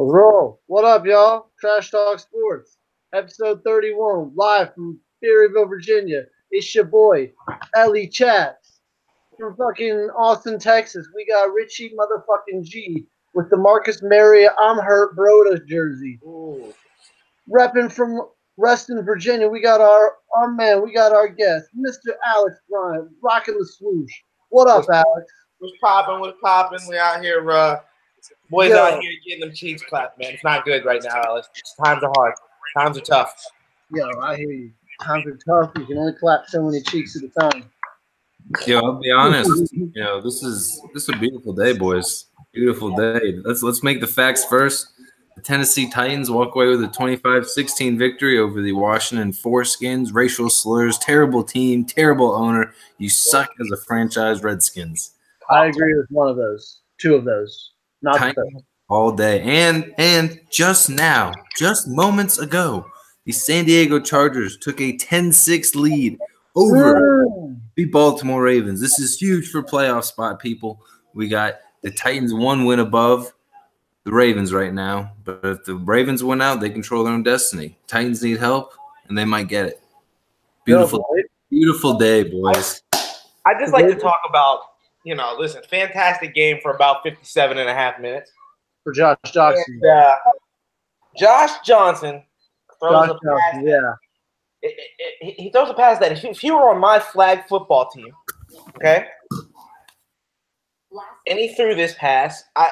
Roll. What up, y'all? Trash Talk Sports, episode 31, live from Berryville, Virginia. It's your boy, Ellie Chats. From fucking Austin, Texas, we got Richie motherfucking G with the Marcus Mariota I'm Hurt Broda jersey. Ooh. Repping from Reston, Virginia, we got our man, we got our guest, Mr. Alex Bryant, rocking the swoosh. What up, Alex? What's poppin'? What's poppin'? We out here, boys out here getting them cheeks clapped, man. It's not good right now, Alex. Times are hard. Times are tough. Yo, I hear you. Times are tough. You can only clap so many cheeks at a time. Yo, I'll be honest. This is a beautiful day, boys. Beautiful day. Let's make the facts first. The Tennessee Titans walk away with a 25-16 victory over the Washington Foreskins. Racial slurs, terrible team, terrible owner. You suck as a franchise, Redskins. I agree with one of those. Two of those. Not Titans all day. And just now, just moments ago, the San Diego Chargers took a 10-6 lead over the Baltimore Ravens. This is huge for playoff spot, people. We got the Titans one win above the Ravens right now. But if the Ravens win out, they control their own destiny. Titans need help, and they might get it. Beautiful day, boys. I just like to talk about, listen, fantastic game for about 57 and a half minutes. For Josh Johnson. And, Josh Johnson throws a pass. Yeah. He throws a pass that if you were on my flag football team, okay, and he threw this pass, I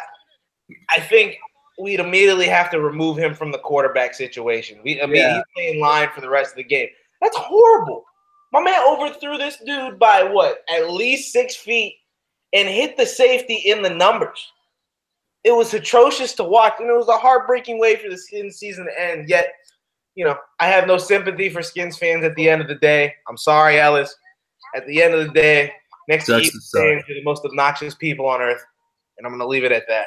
think we'd immediately have to remove him from the quarterback situation. He's in line for the rest of the game. That's horrible. My man overthrew this dude by at least 6 feet and hit the safety in the numbers. It was atrocious to watch, and it was a heartbreaking way for the Skins season to end. Yet, I have no sympathy for Skins fans at the end of the day. I'm sorry, Ellis. At the end of the day, next to Eagles fans are the most obnoxious people on earth, and I'm going to leave it at that.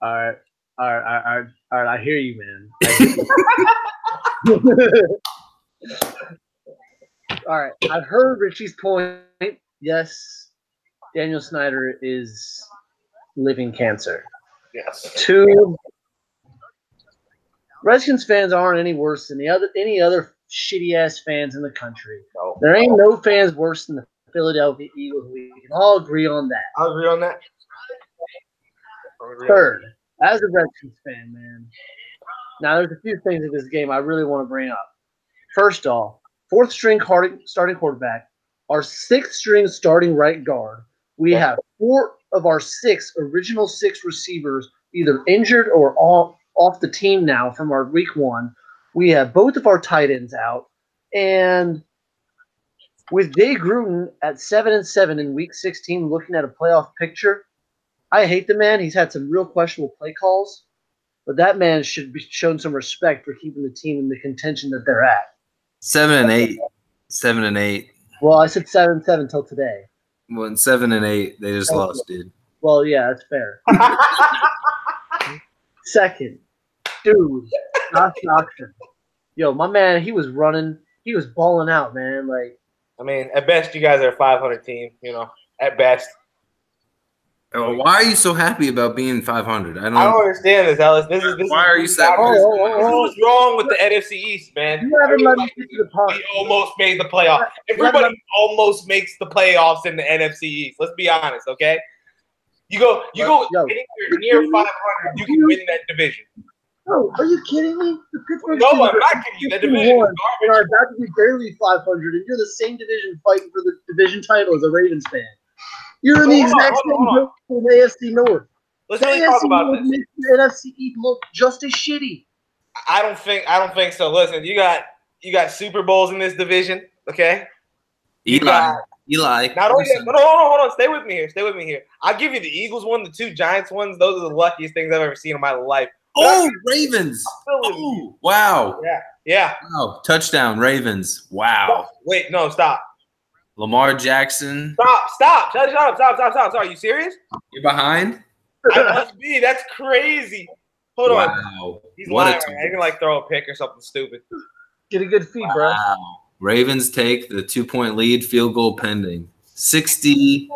All right. I hear you, man. All right. I've heard Richie's point. Yes, Daniel Snyder is living cancer. Yes. 2, Redskins fans aren't any worse than any other shitty ass fans in the country. No. There ain't no fans worse than the Philadelphia Eagles. We can all agree on that. I'll agree on that. 3rd, as a Redskins fan, man. Now there's a few things in this game I really want to bring up. First off, 4th string starting quarterback, our 6th string starting right guard. We have 4 of our original 6 receivers either injured or off the team now from our week 1. We have both of our tight ends out. And with Jay Gruden at 7-7 in week 16 looking at a playoff picture, I hate the man. He's had some real questionable play calls. But that man should be shown some respect for keeping the team in the contention that they're at. 7-8. 7-8. Well, I said 7-7 till today. Well, 7-8, they just lost, dude. Well, yeah, that's fair. 2nd, dude, Josh Johnson. Yo, my man, he was running. He was balling out, man. At best, you guys are a 500 team, at best. Why are you so happy about being 500? I don't understand this, Alice. Why are you sad? What's wrong with the NFC East, man? You haven't let me get to the part. We almost made the playoffs. Everybody almost makes the playoffs in the NFC East. Let's be honest, okay? You go anywhere near 500, you can win that division. Oh, are you kidding me? The Pittsburgh I'm not kidding you. That division is and are about to be barely 500, and you're the same division fighting for the division title as a Ravens fan. You're in the exact same boat for the AFC North. Let's really talk about this. Makes the NFC East look just as shitty. I don't think so. Listen, you got Super Bowls in this division, okay? Eli. Not only that, hold on. Stay with me here. I'll give you the Eagles one, the 2 Giants ones. Those are the luckiest things I've ever seen in my life. Oh, Ravens. Oh, wow. Yeah. Wow. Touchdown, Ravens. Wow. Wait, no, stop. Lamar Jackson. Stop. Shut up. Are you serious? You're behind? I must be. That's crazy. Hold on. Wow. He's lying. Right? He can throw a pick or something stupid. Get a good feed, bro. Ravens take the 2-point lead, field goal pending. 60.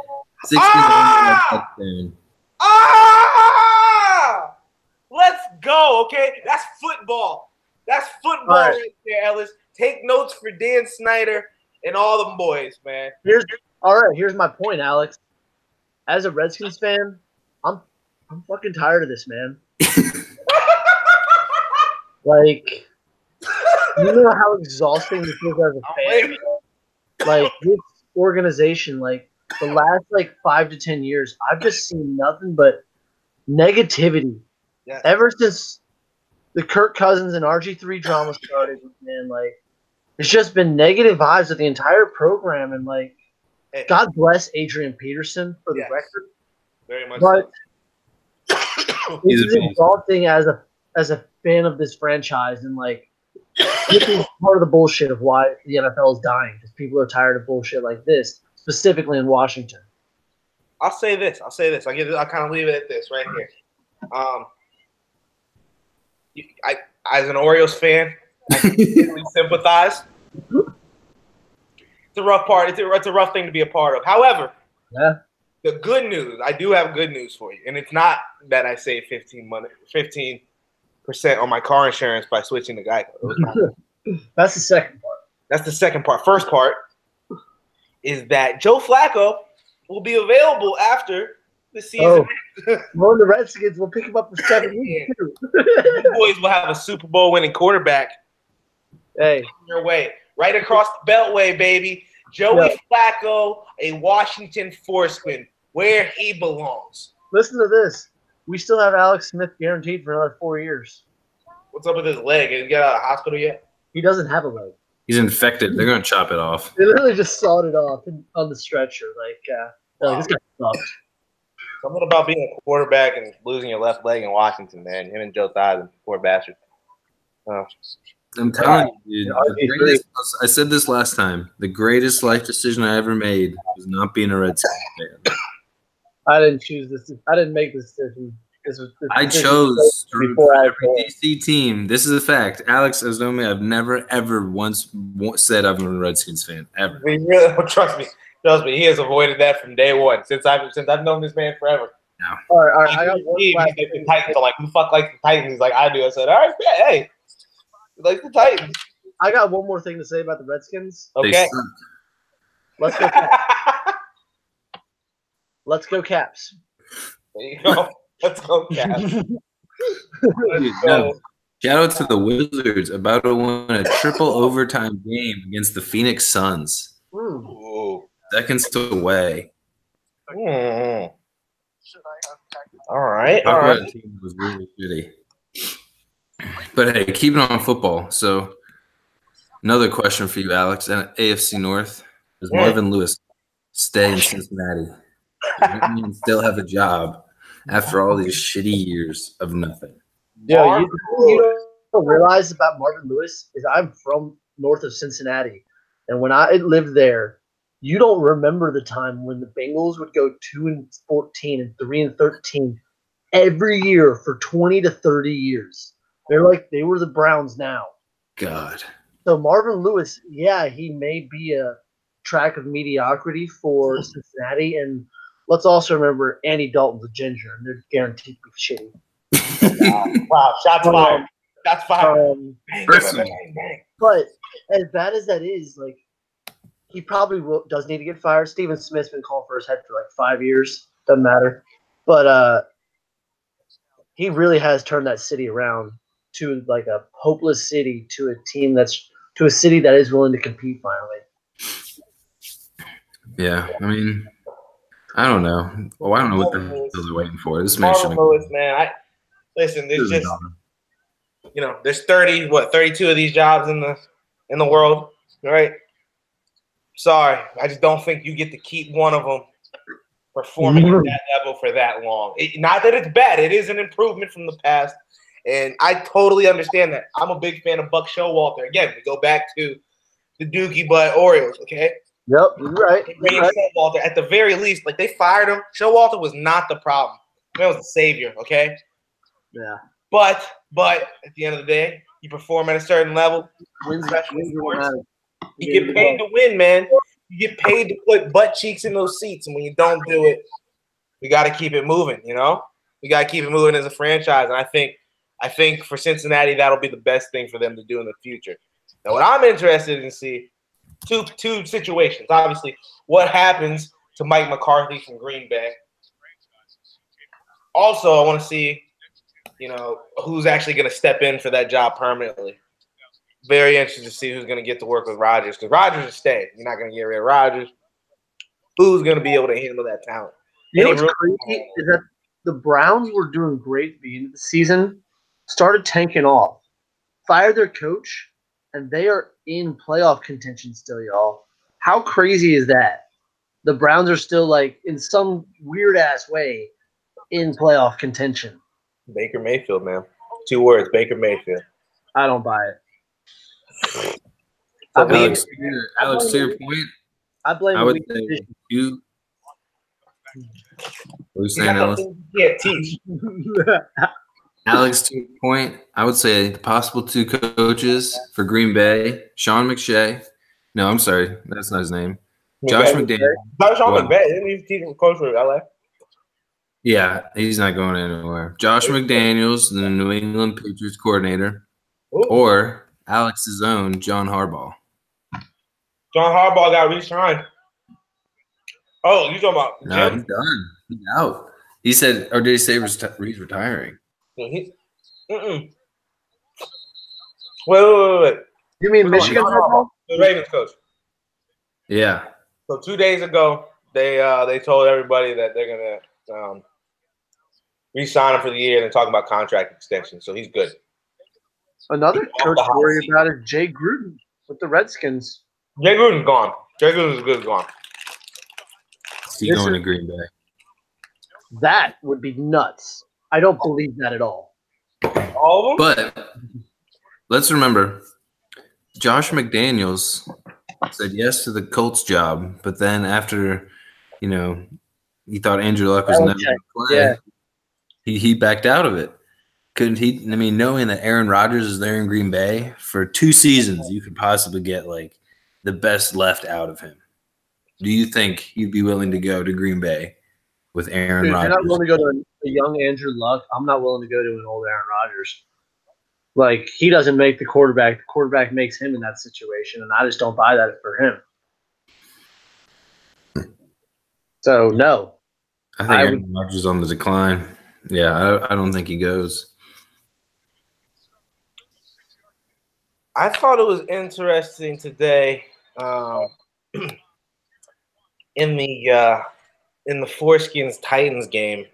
Let's go, okay? That's football. That's football right there, Ellis. Take notes for Dan Snyder and all them boys, man. Here's my point, Alex. As a Redskins fan, I'm fucking tired of this, man. Like, you know how exhausting this is as a fan? Like, this organization, like, the last, 5 to 10 years, I've just seen nothing but negativity. Yes. Ever since the Kirk Cousins and RG3 drama started, man, like, it's just been negative vibes with the entire program, and, like, God bless Adrian Peterson for the record. Very much but so. This is exhausting as a fan of this franchise, and like this is part of the bullshit of why the NFL is dying, because people are tired of bullshit like this, specifically in Washington. I'll say this. I'll kind of leave it at this right here. As an Orioles fan, I completely sympathize. It's a rough part. It's a rough thing to be a part of. However, the good news, I do have good news for you, and it's not that I save 15% on my car insurance by switching to Geico. That's the second part. That's the second part. First part is that Joe Flacco will be available after the season. Well, the Redskins will pick him up for 7 years too. You boys will have a Super Bowl winning quarterback. Hey, your way. Right across the beltway, baby. Joey Flacco, a Washington foreskin, where he belongs. Listen to this. We still have Alex Smith guaranteed for another 4 years. What's up with his leg? Did he get out of the hospital yet? He doesn't have a leg. He's infected. They're going to chop it off. They literally just sawed it off on the stretcher. This guy sucks. Something about being a quarterback and losing your left leg in Washington, man. Him and Joe Theismann, poor bastard. I'm telling you, dude. I said this last time. The greatest life decision I ever made was not being a Redskins fan. I didn't choose this. I didn't make this decision. I chose before every DC team. This is a fact. Alex has known me. I've never, ever once said I'm a Redskins fan. Ever. We really trust me. Trust me. He has avoided that from day one. Since I've known this man forever. No. All right. I got one he's like the Titans. I'm like, who the fuck likes the Titans? He's like, I do. I said, all right, hey. Like the Titans. I got one more thing to say about the Redskins. Okay. Let's go Caps. Let's go Caps. There you go. Let's go Caps. Shout out to the Wizards about to win a triple overtime game against the Phoenix Suns. Ooh. Seconds away. All right. All right. The team was really shitty. But hey, keeping on football. So, another question for you, Alex. And AFC North, does Marvin Lewis stay in Cincinnati? And still have a job after all these shitty years of nothing. Yeah, you don't realize about Marvin Lewis is I'm from north of Cincinnati, and when I lived there, you don't remember the time when the Bengals would go 2-14 and 3-13 every year for 20 to 30 years. They were the Browns now. God. So Marvin Lewis, he may be a track of mediocrity for Cincinnati, and let's also remember Andy Dalton's a ginger, and they're guaranteed to be shitty. Wow, shots fired. Shots fired. But as bad as that is, he probably does need to get fired. Steven Smith's been calling for his head for 5 years. Doesn't matter. But he really has turned that city around to a hopeless city to a city that is willing to compete finally. Yeah, I mean, I don't know. Well, I don't know what the hell they're waiting for. This man Marvin Lewis, man. Listen, there's just there's 32 of these jobs in the world, right? Sorry, I just don't think you get to keep one of them performing at that level for that long. Not that it's bad; it is an improvement from the past, and I totally understand that. I'm a big fan of Buck Showalter. Again, we go back to the Dookie Butt Orioles, okay? Yep, you're right. Showalter, at the very least, they fired him. Showalter was not the problem. That was the savior, okay? Yeah. But at the end of the day, you perform at a certain level. You get paid to win, man. You get paid to put butt cheeks in those seats, and when you don't do it, we got to keep it moving. We got to keep it moving as a franchise. And I think I think for Cincinnati, that'll be the best thing for them to do in the future. Now, what I'm interested in see two situations. Obviously, what happens to Mike McCarthy from Green Bay. Also, I want to see, who's actually going to step in for that job permanently. Very interested to see who's going to get to work with Rodgers, because Rodgers is staying. You're not going to get rid of Rodgers. Who's going to be able to handle that talent? What's crazy is that the Browns were doing great at the beginning of the season, started tanking off, fired their coach, and they are in playoff contention still, y'all. How crazy is that? The Browns are still, like, in some weird-ass way, in playoff contention. Baker Mayfield, man. 2 words, Baker Mayfield. I don't buy it. Alex, to your point, I blame I would say you. What are you saying, Alex? You can't teach. Alex, to your point, I would say the possible 2 coaches for Green Bay, Sean McShay. No, I'm sorry. That's not his name. Josh McDaniels. Sean McVay. Didn't he teach coach for LA? Yeah, he's not going anywhere. Josh McDaniels, the New England Patriots coordinator, or Alex's own John Harbaugh. John Harbaugh got re-signed. Oh, you talking about Jim? No, he's done. He's out. He said, or did he say he's retiring? Wait. You mean Michigan Harbaugh? The Ravens coach. Yeah. So 2 days ago, they told everybody that they're gonna re-sign him for the year, and they're talking about contract extension. So he's good. Another coach to worry about is Jay Gruden with the Redskins. Jay Gruden's gone. Jay Gruden's good gone. He's going to Green Bay. That would be nuts. I don't believe that at all. All of them? But let's remember, Josh McDaniels said yes to the Colts job, but then after, he thought Andrew Luck was never going to play, he backed out of it. Couldn't he? I mean, knowing that Aaron Rodgers is there in Green Bay for 2 seasons, you could possibly get like the best left out of him. Do you think you'd be willing to go to Green Bay with Aaron Rodgers? You're not willing to go to a young Andrew Luck. I'm not willing to go to an old Aaron Rodgers. Like, he doesn't make the quarterback. The quarterback makes him in that situation, and I just don't buy that for him. So, no. I think Aaron Rodgers is on the decline. Yeah, I don't think he goes. I thought it was interesting today in the Foreskins Titans game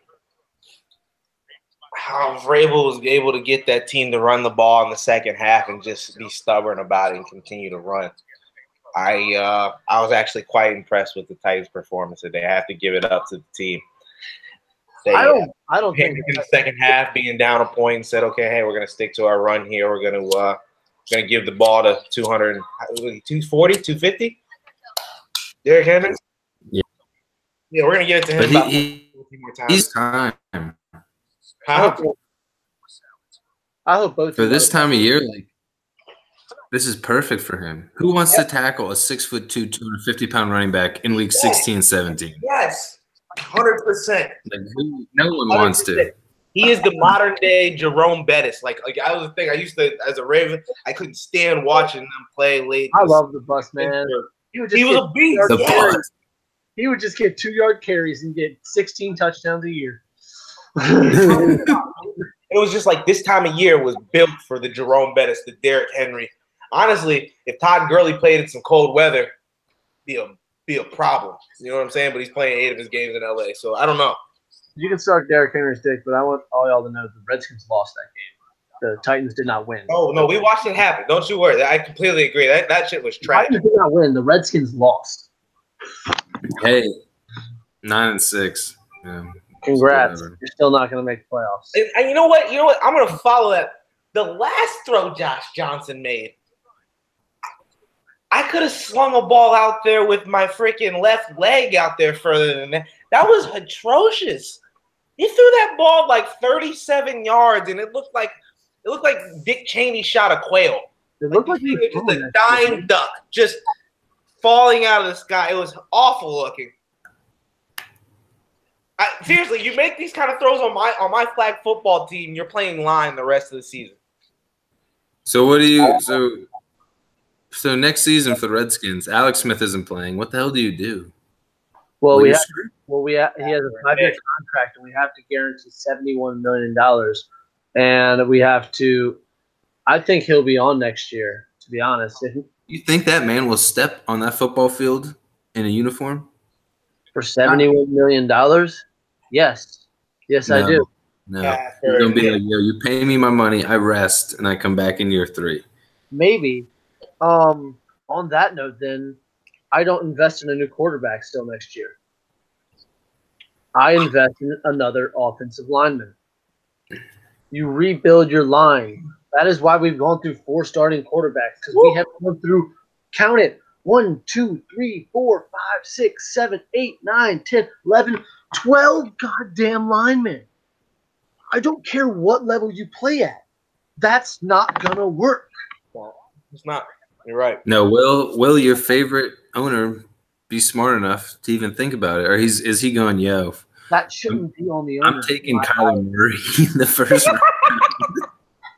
how Vrabel was able to get that team to run the ball in the second half and just be stubborn about it and continue to run. I was actually quite impressed with the Titans' performance today. I have to give it up to the team. I don't think in the second half being down a point and said, okay, hey, we're going to stick to our run here. We're going to give the ball to 240, 250. Derrick Henry. Yeah, we're going to give it to him. But more times. He's time. I hope both for this time of year, like this is perfect for him. Who wants to tackle a 6'2", 250-pound running back in week 16, 17? Yes, 100%. No one wants to. He is the modern day Jerome Bettis. Like I was the thing. I used to, as a Raven, I couldn't stand watching them play late. I love the bus, man. He was a beast. He would just get 2-yard carries and get 16 touchdowns a year. It was just like this time of year was built for the Jerome Bettis, the Derrick Henry. Honestly, if Todd Gurley played in some cold weather, be a problem. You know what I'm saying? But he's playing 8 of his games in LA, so I don't know. You can suck Derrick Henry's dick, but I want all y'all to know the Redskins lost that game. The Titans did not win. Oh no, we watched it happen. Don't you worry. I completely agree. That shit was trash. The Titans did not win. The Redskins lost. Hey, 9-6. Yeah. Congrats. You're still not going to make the playoffs. And you know what? I'm going to follow that. The last throw Josh Johnson made, I could have slung a ball out there with my freaking left leg out there further than that. That was atrocious. He threw that ball like 37 yards, and it looked like Dick Cheney shot a quail. It looked like just a dying duck just falling out of the sky. It was awful looking. Seriously, you make these kind of throws on my flag football team, you're playing line the rest of the season. So what do you so next season for the Redskins, Alex Smith isn't playing. What the hell do you do? Well, he has a 5-year Man. contract, and we have to guarantee $71 million, and we have to. I think he'll be on next year. To be honest, You think that man will step on that football field in a uniform? for $71 million, yes, I do. No. Yeah, He's gonna be like, yo, you pay me my money, I rest, and I come back in year 3. Maybe. On that note, then I don't invest in a new quarterback still next year. I invest in another offensive lineman. You rebuild your line. That is why we've gone through 4 starting quarterbacks, because we have gone through, count it, 1, 2, 3, 4, 5, 6, 7, 8, 9, 10, 11, 12 goddamn linemen. I don't care what level you play at. That's not going to work. Well, it's not. You're right. No, will your favorite owner be smart enough to even think about it? Or is he going, yo, That shouldn't be on the owner. I'm taking Kyler Murray in the first round.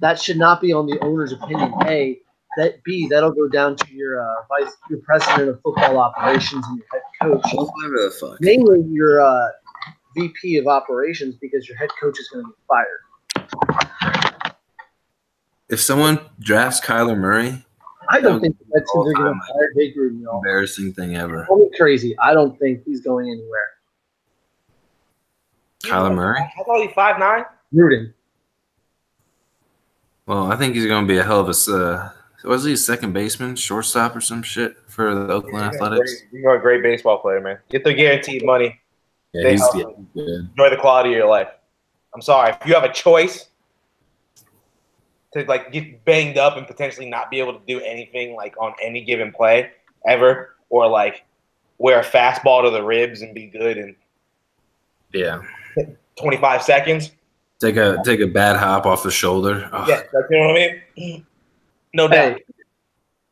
That should not be on the owner's opinion. A, that'll go down to your president of football operations and your head coach. Whatever the fuck. Mainly your VP of operations, because your head coach is going to get fired. If someone drafts Kyler Murray, I don't think the Redskins are going to fire Big Gruden, y'all. embarrassing thing ever. Call me crazy. I don't think he's going anywhere. Kyler Murray? I thought he's 5'9". Gruden. Well, I think he's going to be a hell of a was he a second baseman, shortstop, or some shit for the Oakland Athletics? You're a great baseball player, man. Get the guaranteed money. Yeah, he's good. Enjoy the quality of your life. I'm sorry. If you have a choice to get banged up and potentially not be able to do anything on any given play ever, or wear a fastball to the ribs and be good in 25 seconds. Take a bad hop off the shoulder. Oh. Yeah, you know what I mean? No doubt. Hey,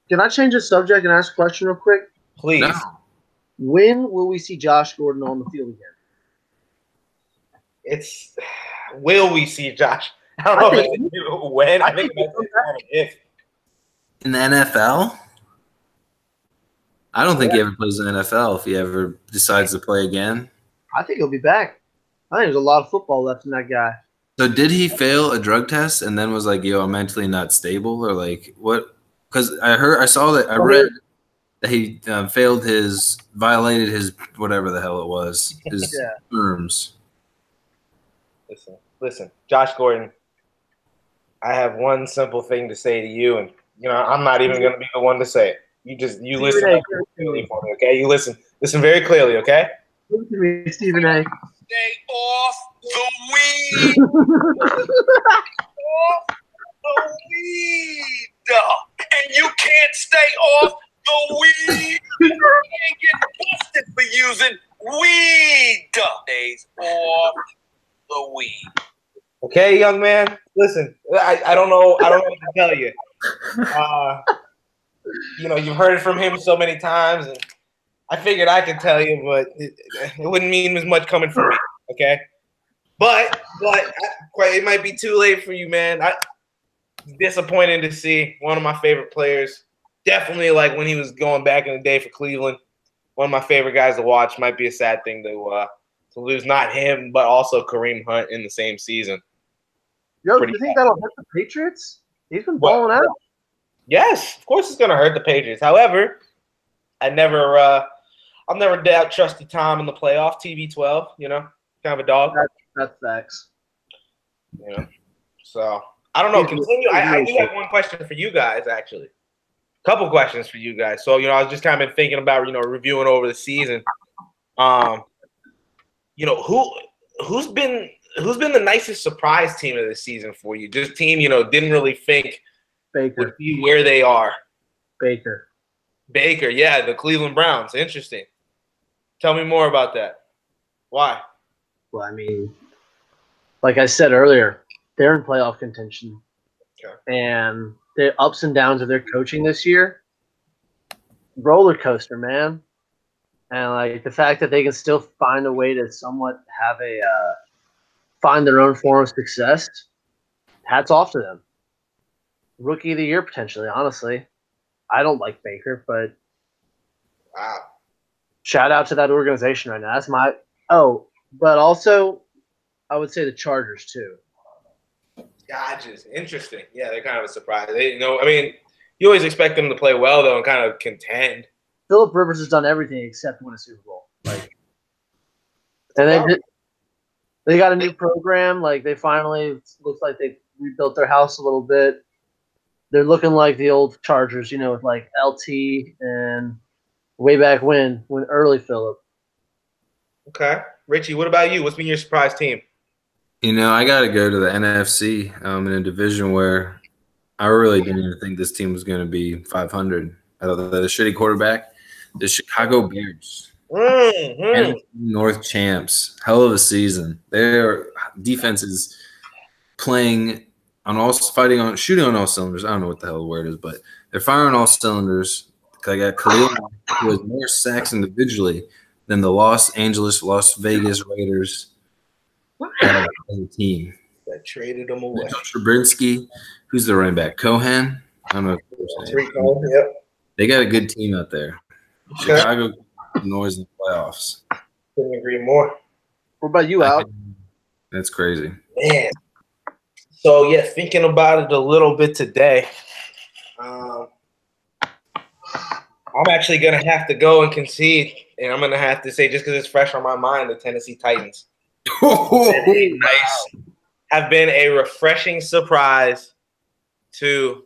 can I change the subject and ask a question real quick? Please. No. When will we see Josh Gordon on the field again? Will we see Josh? I don't know if it's when. I think it's if. In the NFL? I don't think he ever plays in the NFL if he ever decides to play again. I think he'll be back. I think there's a lot of football left in that guy. So did he fail a drug test and then was like, yo, I'm mentally not stable? Or what? Because I read that he violated his, whatever the hell it was, his terms. Listen, Josh Gordon, I have one simple thing to say to you, and I'm not even going to be the one to say it. You listen very clearly for me, okay? You listen very clearly, okay? Listen to me, Stephen A. Stay off the weed. Off the weed. And you can't stay off the weed. You can't get busted for using weed. Stays off the weed. Okay, young man. Listen, I don't know what to tell you. You've heard it from him so many times, and I figured I could tell you, but it wouldn't mean as much coming from me, okay? But it might be too late for you, man. Disappointing to see one of my favorite players. Definitely when he was going back in the day for Cleveland. One of my favorite guys to watch. Might be a sad thing to lose not him, but also Kareem Hunt in the same season. Yo, do you think that'll hurt the Patriots? He's been balling out. Yes, of course it's going to hurt the Patriots. However, I'll never doubt Trusty Tom in the playoff, TB12, kind of a dog. That's facts. So, I don't know. Continue. I do have one question for you guys, actually. A couple questions for you guys. So, I was just kind of been thinking about, reviewing over the season. Who's been the nicest surprise team of the season for you? Just team, didn't really think would be where they are. Baker, yeah, the Cleveland Browns. Interesting. Tell me more about that. Why? Well, I mean, like I said earlier, they're in playoff contention. Okay. And the ups and downs of their coaching this year, roller coaster, man. And like the fact that they can still find a way to somewhat have a find their own form of success, hats off to them. Rookie of the year potentially, honestly. I don't like Baker, but Wow. shout out to that organization right now. That's my but also I would say the Chargers too. Dodgers, interesting. Yeah, they're kind of a surprise. They, I mean, you always expect them to play well though and kind of contend. Philip Rivers has done everything except win a Super Bowl. And they got a new program. Like they finally looks like they rebuilt their house a little bit. They're looking like the old Chargers, with like LT and way back when early Philip. Okay, Richie, what about you? What's been your surprise team? I got to go to the NFC in a division where I really didn't even think this team was going to be 500. I thought the shitty quarterback, the Chicago Bears, North champs, hell of a season. Their defense is playing shooting on all cylinders. I don't know what the hell the word is, but they're firing all cylinders. I got Khalil, who has more sacks individually than the Las Vegas Raiders as a team. That traded them away. Trubinsky, who's the running back? Cohen? I don't know. Yep. They got a good team out there. Okay. Chicago noise in the playoffs. Couldn't agree more. What about you, Alex? That's crazy. Man. So, yeah, thinking about it a little bit today, I'm actually going to have to go and concede, and I'm going to have to say, just because it's fresh on my mind, the Tennessee Titans. Nice. Have been a refreshing surprise to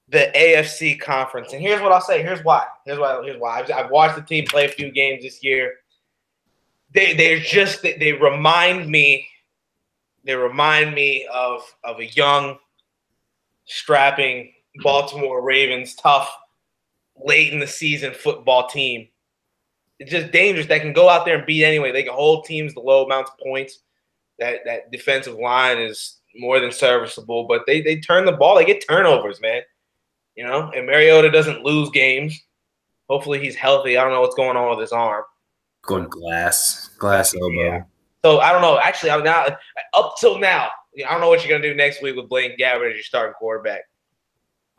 the AFC conference. And here's what I'll say. Here's why. I've watched the team play a few games this year. They remind me of a young, strapping Baltimore Ravens, tough, late in the season football team. It's just dangerous. They can go out there and beat anyway. They can hold teams to low amounts of points. That defensive line is more than serviceable, but they turn the ball. They get turnovers, man. And Mariota doesn't lose games. Hopefully he's healthy. I don't know what's going on with his arm. Going glass elbow. Yeah. So I don't know. Actually, I'm now up till now. I don't know what you're gonna do next week with Blaine Gabbert as your starting quarterback.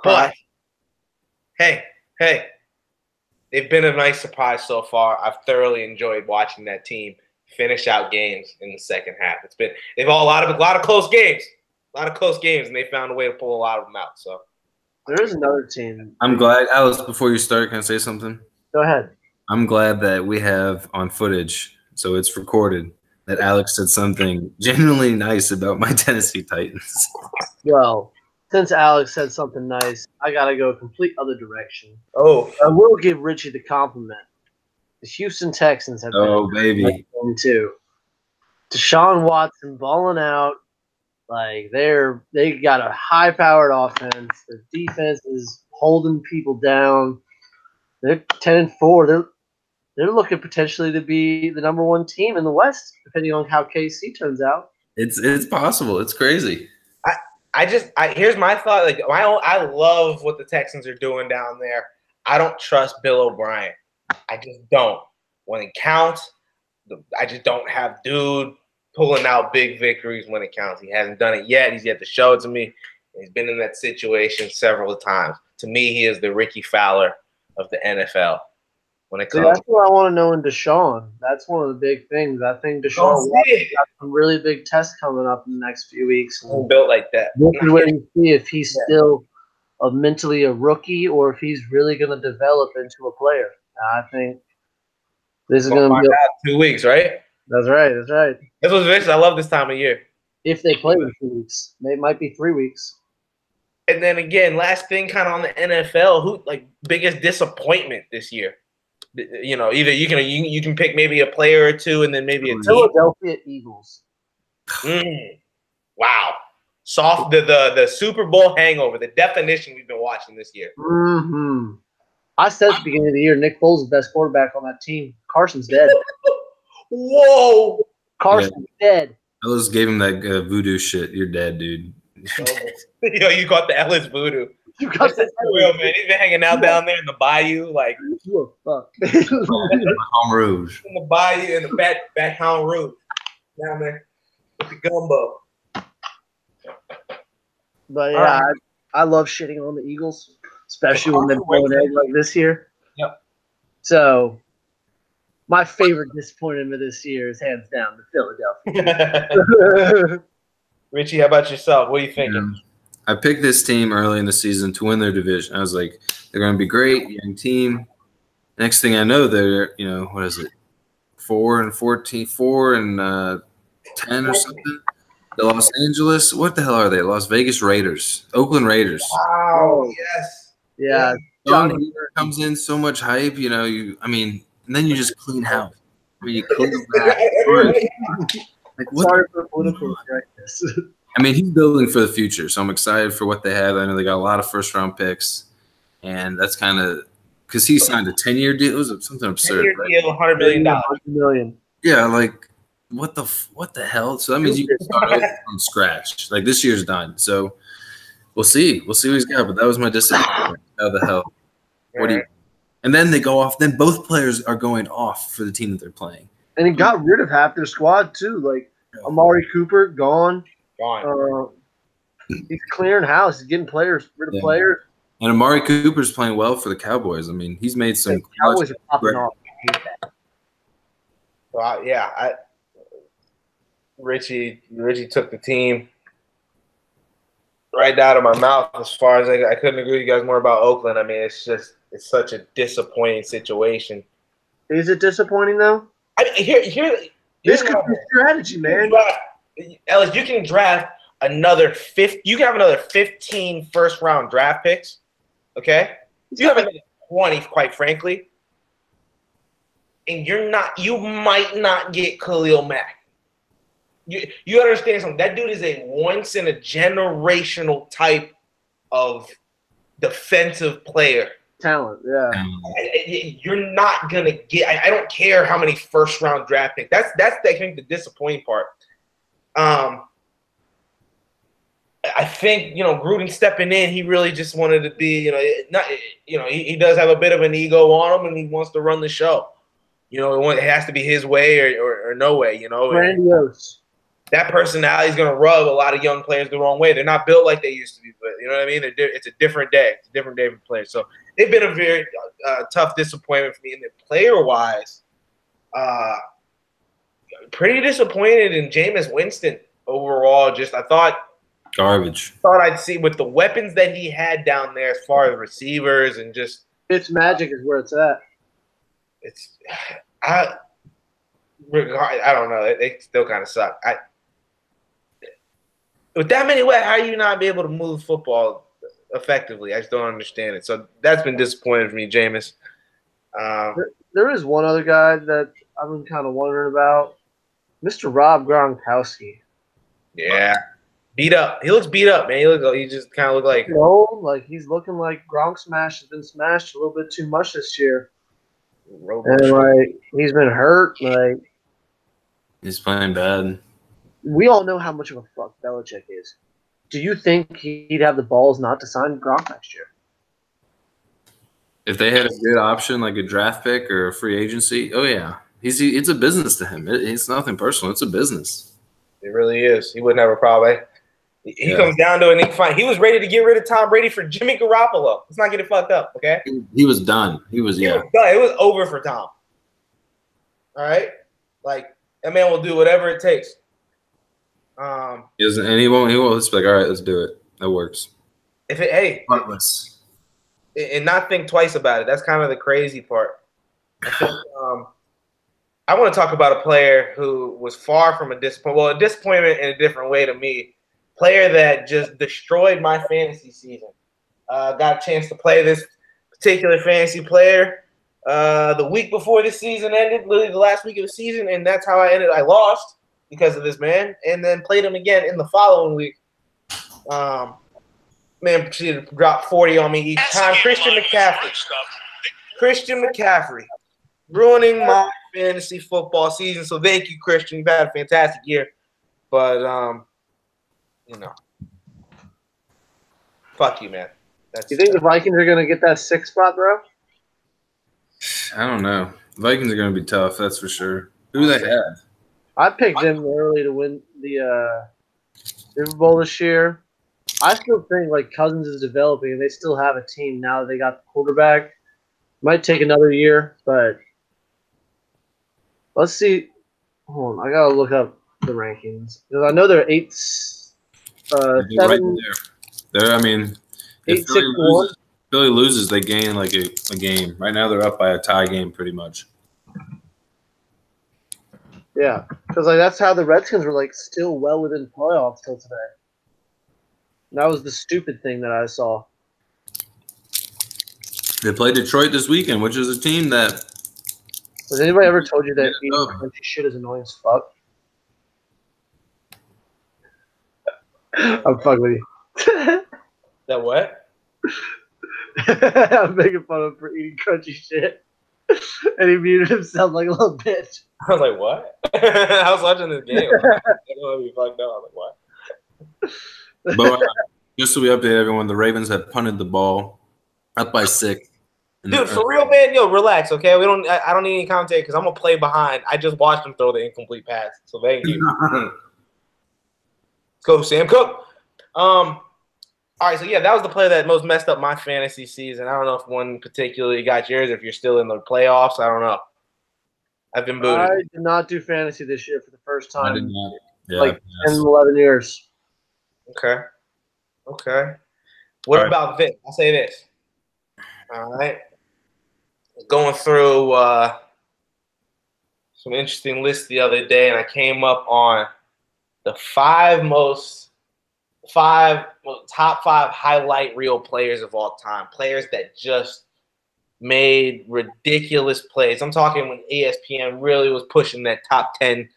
But hey, they've been a nice surprise so far. I've thoroughly enjoyed watching that team finish out games in the second half. They've all a lot of close games, and they found a way to pull a lot of them out. So there is another team. I'm glad, Alice. Before you start, can I say something? Go ahead. I'm glad that we have on footage, so it's recorded, that Alex said something genuinely nice about my Tennessee Titans. Well, since Alex said something nice, I gotta go a complete other direction. Oh, I will give Richie the compliment. The Houston Texans have baby too. Deshaun Watson balling out. Like they got a high-powered offense. Their defense is holding people down. They're 10-4. They're looking potentially to be the number one team in the West, depending on how KC turns out. It's possible. It's crazy. Here's my thought. I love what the Texans are doing down there. I don't trust Bill O'Brien. I just don't. When it counts, I just don't have dude pulling out big victories when it counts. He hasn't done it yet. He's yet to show it to me. He's been in that situation several times. To me, he is the Ricky Fowler of the NFL. When it comes, that's what I want to know in Deshaun. That's one of the big things. I think Deshaun got some really big tests coming up in the next few weeks. He's built like that. This is where you see if he's still mentally a rookie or if he's really going to develop into a player. I think this is going to be 2 weeks, right? That's right. This was vicious. I love this time of year. If they play in 2 weeks, it might be 3 weeks. And then again, last thing, kind of on the NFL, biggest disappointment this year. Either you can pick maybe a player or two, and then maybe a team. Philadelphia Eagles. Wow, soft the Super Bowl hangover, the definition we've been watching this year. Mm-hmm. I said at the beginning of the year, Nick Foles is the best quarterback on that team. Carson's dead. Whoa, Carson's dead. I just gave him that voodoo shit. You're dead, dude. You got the Ellis voodoo. You got That's real, man. He's been hanging out down there in the bayou, like you a fuck. Baton Rouge. in the bayou, in the back Hound Rouge, down there with the gumbo. But yeah, I love shitting on the Eagles, especially when they're blowing egg like this year. Yep. So my favorite disappointment this year is hands down the Philadelphia. Richie, how about yourself? What are you thinking? I picked this team early in the season to win their division. I was like, they're going to be great, young team. Next thing I know, they're, what is it, 4-14, 4-10 or something. The Los Angeles, what the hell are they? Las Vegas Raiders, Oakland Raiders. Wow, yes. Yeah. John comes in, so much hype, and then you just clean house. You clean that. Sorry for political correctness. He's building for the future, so I'm excited for what they have. I know they got a lot of first-round picks, and that's kind of because he signed a 10-year deal. It was something absurd. 10-year deal, $100 million. $100 million. Yeah, what the hell? So that means you can start over from scratch. Like this year's done. So we'll see. We'll see what he's got. But that was my disappointment. How the hell? What do you? And then they go off. Then both players are going off for the team that they're playing. And he got rid of half their squad too. Like Amari Cooper gone. He's clearing house. He's getting rid of players. And Amari Cooper's playing well for the Cowboys. He's made some. The Cowboys are popping off. I hate that. Well, yeah, Richie took the team right out of my mouth as far as I couldn't agree with you guys more about Oakland. It's such a disappointing situation. Is it disappointing though? Here's This could be strategy, man. Alex, you can draft another 50. You can have another 15 first-round draft picks. Okay, you have another 20, quite frankly, and you might not get Khalil Mack. You understand something? That dude is a once in a generational type of defensive player. Talent, yeah. You're not gonna get. I don't care how many first round draft picks. That's I think the disappointing part. I think Gruden stepping in, he really just wanted to be he does have a bit of an ego on him, and he wants to run the show. It has to be his way or no way. Grandiose. That personality is going to rub a lot of young players the wrong way. They're not built like they used to be, but you know what I mean? It's a different day. It's a different day for players. So they've been a very tough disappointment for me. And then player-wise, pretty disappointed in Jameis Winston overall. I thought garbage. I'd see with the weapons that he had down there as far as receivers and just – It's magic is where it's at. I don't know. They still kind of suck. With that many weapons, how are you not be able to move football effectively? I just don't understand it. So that's been disappointing for me, Jameis. There is one other guy that I've been kind of wondering about, Mr. Rob Gronkowski. Yeah, beat up. He looks beat up, man. He just kind of look like he's looking like Gronk smash has been smashed a little bit too much this year. And he's been hurt. He's playing bad. We all know how much of a fuck Belichick is. Do you think he'd have the balls not to sign Gronk next year? If they had a good option like a draft pick or a free agency, oh yeah, it's a business to him. It's nothing personal. It's a business. It really is. He wouldn't have a problem. He comes down to it. He was ready to get rid of Tom Brady for Jimmy Garoppolo. Let's not get it fucked up, okay? He was done. He was done. It was over for Tom. All right, that man will do whatever it takes. He won't just be like, all right, let's do it. That works. Heartless. And not think twice about it. That's kind of the crazy part. I think I want to talk about a player who was far from a disappointment. Well, a disappointment in a different way to me. Player that just destroyed my fantasy season. Got a chance to play this particular fantasy player the week before the season ended, literally the last week of the season, and that's how I ended. I lost because of this man, and then played him again in the following week. Man proceeded to drop 40 on me each time. Christian McCaffrey, ruining my fantasy football season. So thank you, Christian. You've had a fantastic year, but fuck you, man. You think the Vikings are going to get that 6th spot, bro? I don't know. The Vikings are going to be tough, that's for sure. Who do they have? I picked them early to win the Super Bowl this year. I still think like Cousins is developing, and they still have a team now that they got the quarterback. Might take another year, but let's see. Hold on, I gotta look up the rankings because I know they're 8, They're 7, right there. I mean, if 8, 6, 1. Philly loses, they gain like a game. Right now, they're up by a tie game, pretty much. Yeah, because like that's how the Redskins were like still well within playoffs till today. That was the stupid thing that I saw. They play Detroit this weekend, which is a team that. Has anybody ever told you that eating crunchy shit is annoying as fuck? I'm fucking with you. That what? I'm making fun of him for eating crunchy shit. And he muted himself like a little bitch. I was like, what? I was watching this game. I don't know if you fucked up. I was like, what? But just so we update everyone, the Ravens have punted the ball up by 6. Dude, for real, man, yo, relax, okay? I don't need any commentary because I'm gonna play behind. I just watched him throw the incomplete pass, so thank you. Let's go, Sam Cook. All right, so yeah, that was the play that most messed up my fantasy season. I don't know if one particularly got yours, if you're still in the playoffs. I don't know. I've been booted. I did not do fantasy this year for the first time. I did not. Yeah, like 10, 11 years. Okay. What about this? I'll say this. All right. Going through some interesting lists the other day, and I came up on the top 5 highlight reel players of all time. Players that just made ridiculous plays. I'm talking when ESPN really was pushing that top 10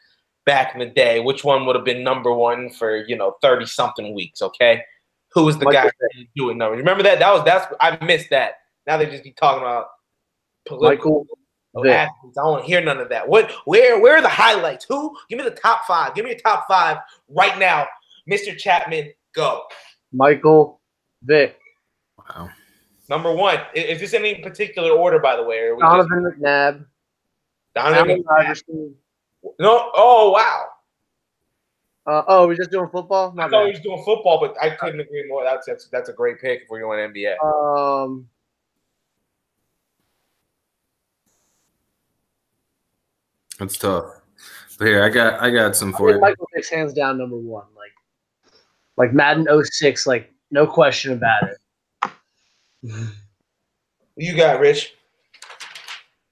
back in the day. Which one would have been number 1 for 30-something weeks? Okay, who was the guy doing numbers? Remember that? That's I missed that. Now they just be talking about political athletes. I don't hear none of that. Where are the highlights? Who? Give me the top 5. Give me your top 5 right now, Mr. Chapman. Go. Michael Vick. Wow. Number 1. Is this in any particular order, by the way? Or Donovan McNabb. Donovan McNabb. No. Oh, wow. We're just doing football? I thought he was doing football, but I couldn't agree more. That's a great pick if we're going NBA. That's tough. But here, I got some for you. Michael Vick's hands down number 1. Like Madden 06, like no question about it. You got Rich.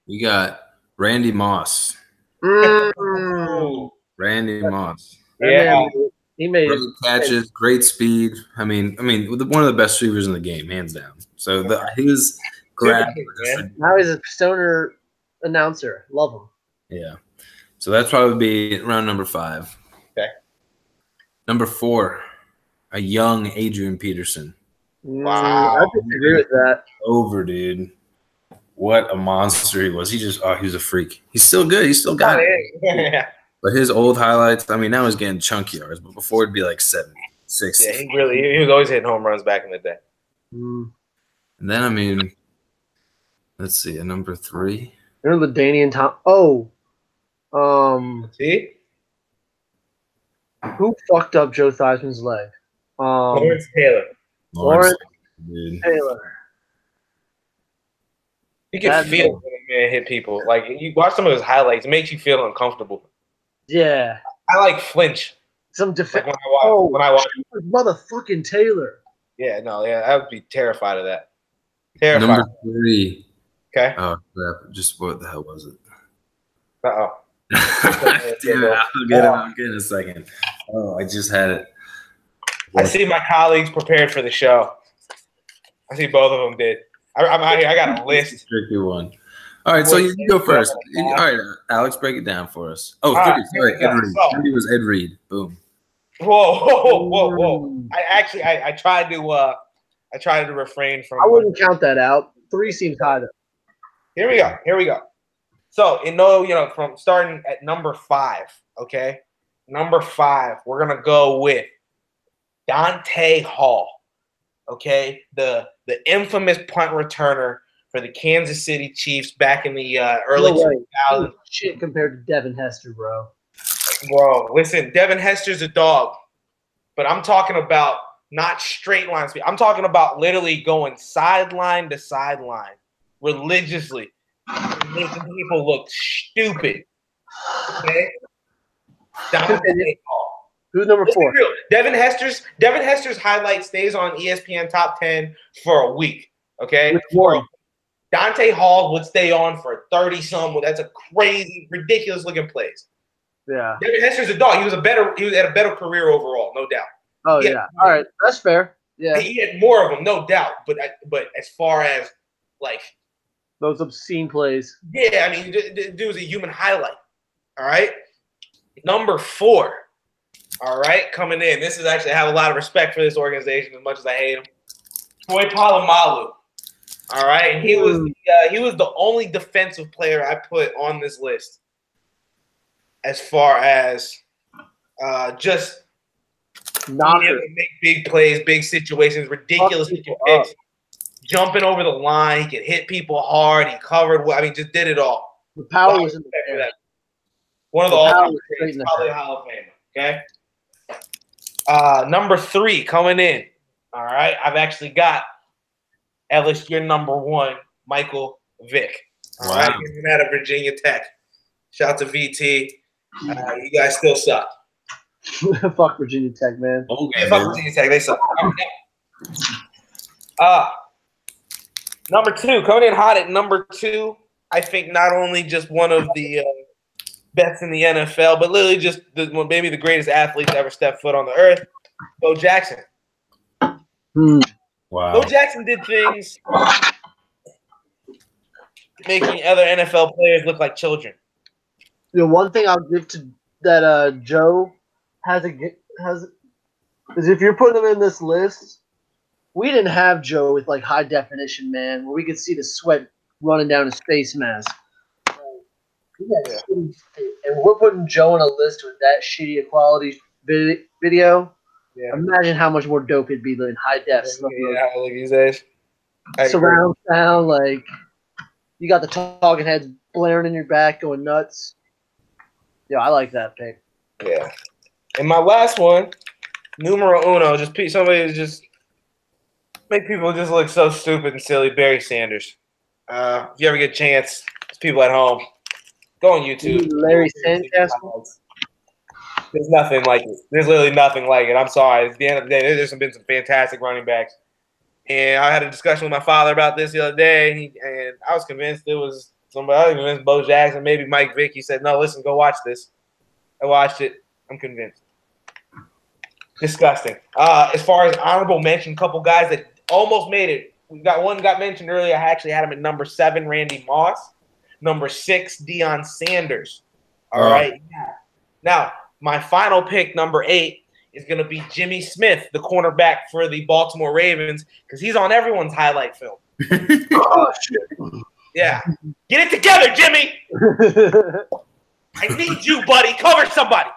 We got Randy Moss. Randy Moss. Yeah. He made great catches, great speed. I mean, one of the best receivers in the game, hands down. So his grab. Now he's a stoner announcer. Love him. Yeah. So that's probably be around number 5. Okay. Number 4, a young Adrian Peterson. Wow. I disagree with that. Over, dude. What a monster he was. He was a freak. He's still good. He's still got it. Yeah. But his old highlights, now he's getting chunk yards, but before it'd be like 70, 60. Yeah, he was always hitting home runs back in the day. And then, let's see, a number 3. They're LaDainian Tom. See? Who fucked up Joe Theismann's leg? Lawrence Taylor. Lawrence Taylor. You can feel when a man hit people. Like, you watch some of his highlights, it makes you feel uncomfortable. Yeah. I like flinch. Some defense. Like when I watch motherfucking Taylor. Yeah, I would be terrified of that. Terrified. Number 3. Okay. Oh, crap. Just what the hell was it? Uh-oh. Damn it. I'll get it in a second. Oh, I just had it. I see my colleagues prepared for the show. I see both of them did. I'm out here. I got a list. Tricky one. All right, so you go first. All right, Alex, break it down for us. Oh, 30. Sorry, Ed Reed. 30 was Ed Reed. Boom. Whoa. I tried to refrain from. I wouldn't count that out. 3 seems high though. Here we go. So, from starting at number 5, okay? Number 5, we're going to go with Dante Hall. Okay, the infamous punt returner for the Kansas City Chiefs back in the early 2000s. Shit compared to Devin Hester, bro. Bro, listen, Devin Hester's a dog, but I'm talking about not straight line speed. I'm talking about literally going sideline to sideline religiously, making people look stupid. Okay, Who's number 4? Devin Hester's highlight stays on ESPN Top 10 for a week. Okay, Dante Hall would stay on for 30-some. That's a crazy, ridiculous looking plays. Yeah, Devin Hester's a dog. He had a better career overall, no doubt. Oh yeah, all right, that's fair. Yeah, he had more of them, no doubt. But as far as like those obscene plays, yeah, I mean, the dude was a human highlight. All right, number 4. All right, coming in. This is actually I have a lot of respect for this organization as much as I hate him. Troy Polamalu. All right, and he was the only defensive player I put on this list as far as just being able to make big plays, big situations, ridiculous picks, jumping over the line. He could hit people hard. He covered. I mean, just did it all. The power was in the air. One of the all-time greats, probably a Hall of Famer. Okay. Number 3 coming in. All right, I've actually got Ellis. You're number 1, Michael Vick. All right, coming out of Virginia Tech. Shout out to VT. You guys still suck. Fuck Virginia Tech, man. Yeah, fuck Virginia Tech. They suck. Number 2, coming in hot at number 2. I think not only just one of the best in the NFL, but literally just maybe the greatest athlete to ever step foot on the earth, Bo Jackson. Wow. Bo Jackson did things making other NFL players look like children. You know, one thing I'll give to that Joe has is if you're putting him in this list, we didn't have Joe with like high definition, man, where we could see the sweat running down his face mask. And we're putting Joe on a list with that shitty quality video. Yeah. Imagine how much more dope it'd be than high def. Yeah, look these days. Surround sound, like you got the talking heads blaring in your back, going nuts. Yeah, I like that pick. Yeah. And my last one, numero uno, somebody just make people just look so stupid and silly. Barry Sanders. If you ever get a chance, there's people at home. Go on YouTube. Larry Sanders. There's nothing like it. There's literally nothing like it. I'm sorry. At the end of the day, there's been some fantastic running backs. And I had a discussion with my father about this the other day, and I was convinced it was somebody. I was convinced Bo Jackson, maybe Mike Vick. He said, "No, listen, go watch this." I watched it. I'm convinced. Disgusting. As far as honorable mention, a couple guys that almost made it. One got mentioned earlier. I actually had him at number 7, Randy Moss. Number 6, Deion Sanders. All right. Yeah. Now, my final pick, number 8, is going to be Jimmy Smith, the cornerback for the Baltimore Ravens, because he's on everyone's highlight film. Oh, shit. Yeah. Get it together, Jimmy. I need you, buddy. Cover somebody.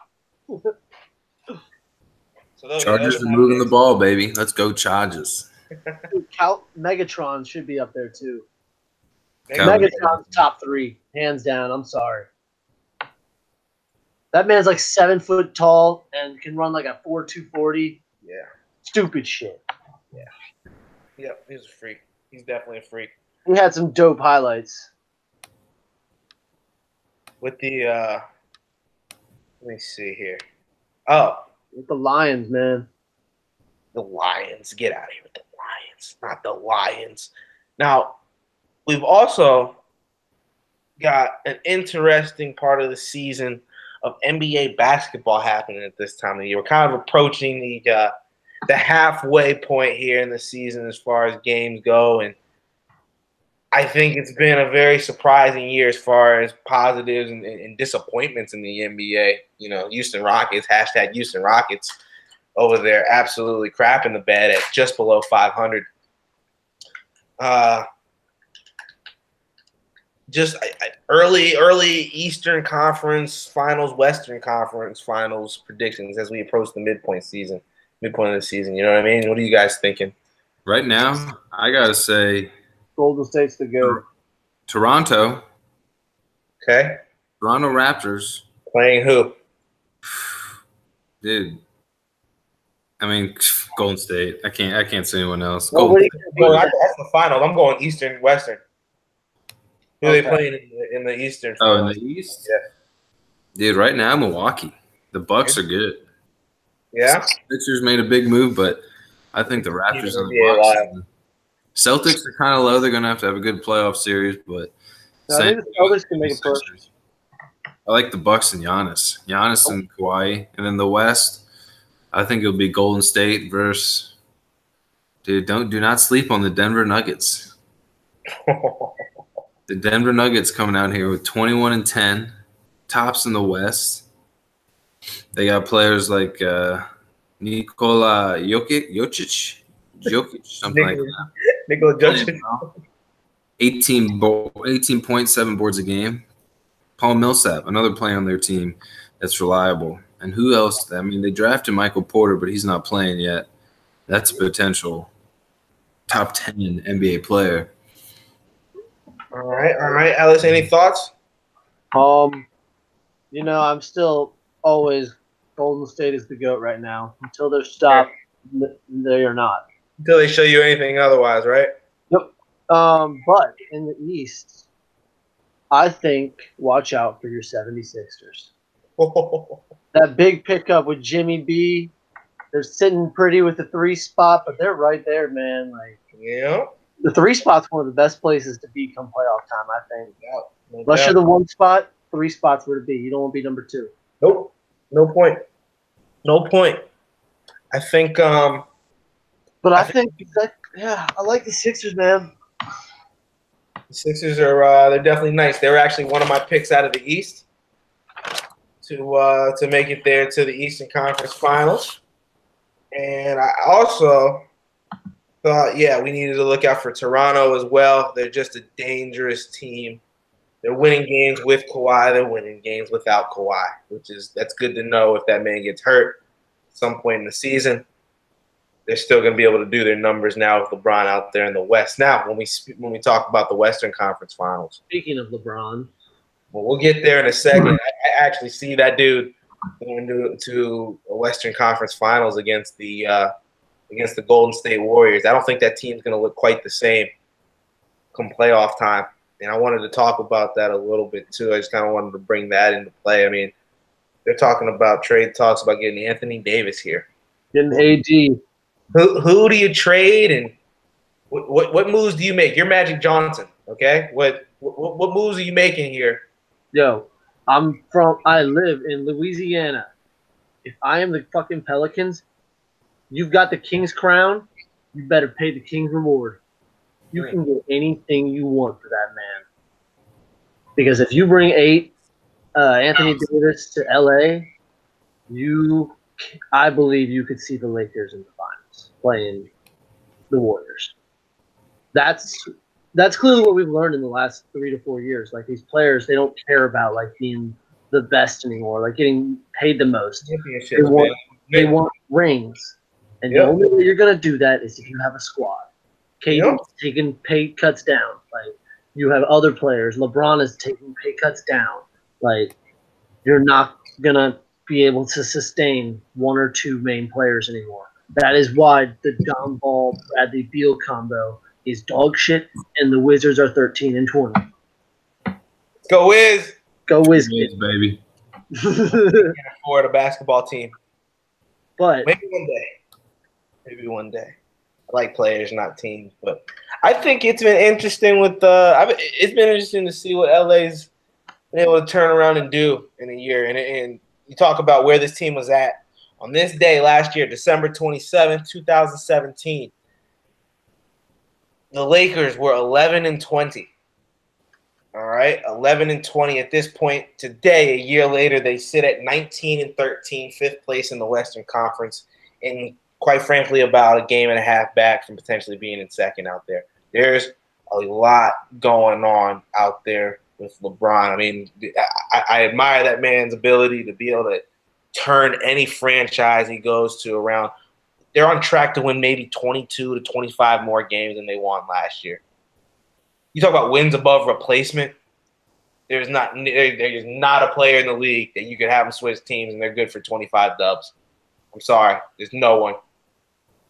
So Chargers are moving the ball, baby. Let's go, Chargers. Megatron should be up there, too. Calvin. Megatron's top 3, hands down. I'm sorry. That man's like 7 foot tall and can run like a 4.240. Yeah. Stupid shit. Yeah. Yep, he's a freak. He's definitely a freak. He had some dope highlights. With the let me see here. Oh. With the Lions, man. The Lions. Get out of here with the Lions. Not the Lions. Now, we've also got an interesting part of the season of NBA basketball happening at this time of the year. We're kind of approaching the halfway point here in the season as far as games go, and I think it's been a very surprising year as far as positives and disappointments in the NBA. You know, Houston Rockets, # Houston Rockets over there, absolutely crapping the bed at just below 500. Early Eastern Conference Finals, Western Conference Finals predictions as we approach the midpoint of the season. You know what I mean? What are you guys thinking? Right now, I gotta say Golden State's the GOAT. Toronto Okay. Raptors. Playing who? Dude. I mean, Golden State. I can't say anyone else. Well, Golden wait, State. No, that's the final. I'm going Eastern, Western. Who are they Okay. playing in the Eastern Oh, in final? the East? Yeah. Dude, right now, Milwaukee. The Bucks are good. Yeah? Sixers made a big move, but I think the Raptors and the NBA Bucks. Live. Celtics are kind of low. They're going to have a good playoff series, but No, I think the Celtics can make a push. I like the Bucks and Giannis. Giannis and Kawhi. And then the West, I think it'll be Golden State versus – dude, do not sleep on the Denver Nuggets. The Denver Nuggets coming out here with 21-10, tops in the West. They got players like Nikola Jokic, something like that. Nikola Jokic. 18.7 boards a game. Paul Millsap, another player on their team that's reliable. And who else? I mean, they drafted Michael Porter, but he's not playing yet. That's a potential top 10 NBA player. All right. Alice, any thoughts? I'm still always Golden State is the GOAT right now. Until they're stopped, they are not. Until they show you anything otherwise, right? Yep. But in the East, I think watch out for your 76ers. That big pickup with Jimmy B. They're sitting pretty with the 3 spot, but they're right there, man. Like, Yeah. the 3 spot's one of the best places to be come playoff time, I think. No Unless doubt. you're the 1 spot, 3 spots where to be. You don't want to be number 2. Nope. No point. I think But I think I like the Sixers, man. the Sixers are they're definitely nice. They were actually one of my picks out of the East to make it there to the Eastern Conference Finals. And I also thought, we needed to look out for Toronto as well. They're just a dangerous team. They're winning games with Kawhi. They're winning games without Kawhi, that's good to know if that man gets hurt at some point in the season. They're still going to be able to do their numbers now with LeBron out there in the West. Now, when we talk about the Western Conference Finals. Speaking of LeBron. Well, we'll get there in a second. I actually see that dude going to a Western Conference Finals against the Golden State Warriors. I don't think that team's going to look quite the same come playoff time. And I wanted to talk about that a little bit too. I just kind of wanted to bring that into play. I mean, they're talking about trade talks about getting Anthony Davis here. Getting AD. Who do you trade and what moves do you make? You're Magic Johnson, okay? What moves are you making here? Yo, I live in Louisiana. If I am the fucking Pelicans, you've got the King's crown, you better pay the King's reward. You can get anything you want for that man. Because if you bring Anthony Davis to LA, I believe you could see the Lakers in the finals playing the Warriors. That's clearly what we've learned in the last 3 to 4 years. Like, these players, they don't care about like being the best anymore, like getting paid the most. They want rings. And the only way you're gonna do that is if you have a squad. KD's taking pay cuts down. Like, you have other players. LeBron is taking pay cuts down. Like, you're not gonna be able to sustain 1 or 2 main players anymore. That is why the John Ball Bradley Beal combo is dog shit, and the Wizards are 13-20. Go Wiz! Go Wiz, baby. Can't afford a basketball team, but maybe one day. I like players, not teams, but I think it's been interesting it's been interesting to see what LA's been able to turn around and do in a year. And you talk about where this team was at on this day last year, December 27th, 2017. The Lakers were 11-20. All right, 11-20 at this point. Today, a year later, they sit at 19-13, fifth place in the Western Conference, and quite frankly, about a game and a half back from potentially being in second out there. There's a lot going on out there with LeBron. I mean, I admire that man's ability to be able to turn any franchise he goes to around. they're on track to win maybe 22 to 25 more games than they won last year. You talk about wins above replacement. There's not a player in the league that you could have them switch teams and they're good for 25 dubs. I'm sorry. There's no one.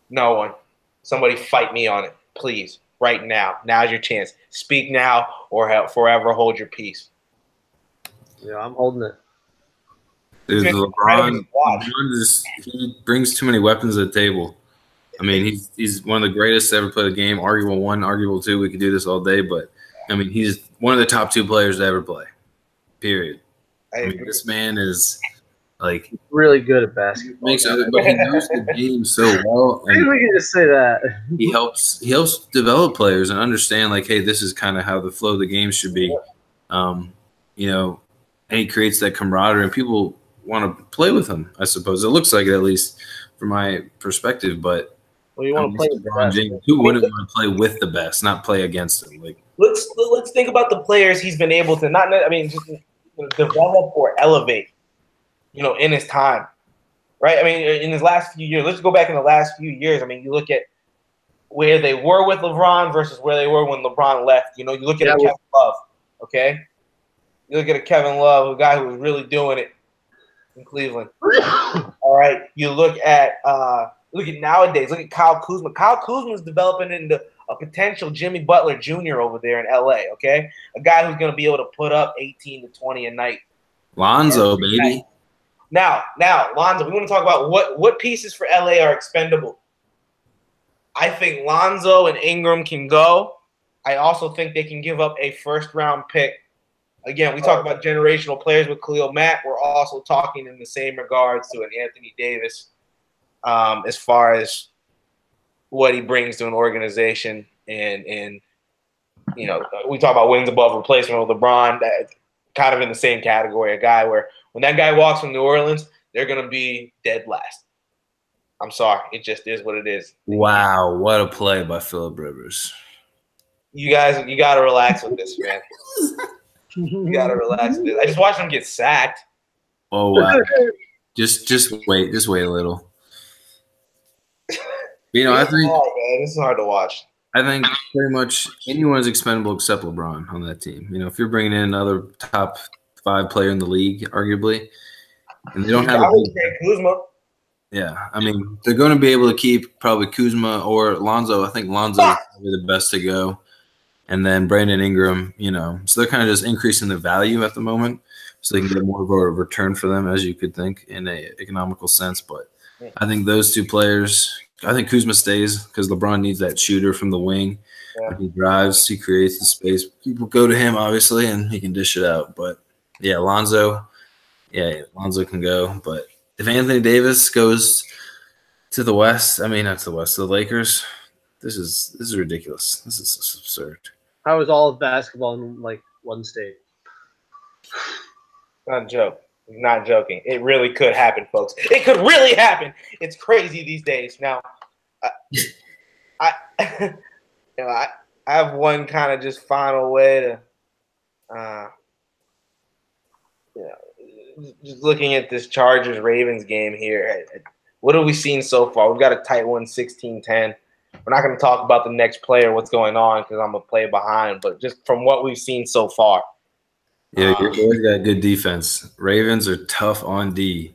No one. Somebody fight me on it, please, right now. Now's your chance. Speak now or forever hold your peace. Yeah, I'm holding it. Dude, LeBron he brings too many weapons to the table. I mean, he's one of the greatest to ever play the game. Arguable one, arguable two. We could do this all day, but I mean, he's one of the top 2 players to ever play. Period. I mean, this man is like really good at basketball. But he knows the game so well. Maybe we can just say that he helps develop players and understand like, hey, this is kind of how the flow of the game should be. You know, and he creates that camaraderie, and people want to play with him. I suppose it looks like it, at least from my perspective. But you want to play with LeBron James. Who wouldn't want to play with the best, not play against him? Like, let's think about the players he's been able to just develop or elevate. In his time, right? I mean, in his last few years. Let's go back in the last few years. I mean, you look at where they were with LeBron versus where they were when LeBron left. You look at Kevin Love, okay? You look at a Kevin Love, a guy who was really doing it in Cleveland. All right. You look at nowadays. Look at Kyle Kuzma. Kyle Kuzma is developing into a potential Jimmy Butler Jr. over there in LA. Okay, a guy who's going to be able to put up 18 to 20 a night. Lonzo, baby. Now, Lonzo. We want to talk about what pieces for LA are expendable. I think Lonzo and Ingram can go. I also think they can give up a first-round pick. Again, we talk about generational players with Khalil Mack. We're also talking in the same regards to an Anthony Davis as far as what he brings to an organization. And we talk about wins above replacement with LeBron, that kind of in the same category, a guy where when that guy walks from New Orleans, they're going to be dead last. I'm sorry. It just is what it is. Wow, what a play by Phillip Rivers. You guys, you got to relax with this, man. You got to relax with this. I just watched him get sacked. Oh, wow. just wait a little. I think this is hard to watch. I think pretty much anyone is expendable except LeBron on that team. If you're bringing in another top 5 player in the league, arguably, and they don't have Kuzma. Yeah, I mean, they're going to be able to keep probably Kuzma or Lonzo. I think Lonzo is probably the best to go. And then Brandon Ingram, so they're kind of just increasing the value at the moment so they can get more of a return for them, as you could think, in an economical sense. But I think those 2 players, I think Kuzma stays because LeBron needs that shooter from the wing. Yeah. When he drives, he creates the space. People go to him, obviously, and he can dish it out. But, yeah, Lonzo can go. But if Anthony Davis goes to the West, not to the West, to the Lakers, this is ridiculous. This is absurd. How is all of basketball in one state? Not a joke. Not joking. It really could happen, folks. It could really happen. It's crazy these days. Now, I have one kind of just final way to, just looking at this Chargers-Ravens game here. What have we seen so far? We've got a tight one, 16-10. We're not going to talk about the next player, what's going on, because I'm going to play behind. But just from what we've seen so far. Yeah, your boys got good defense. Ravens are tough on D.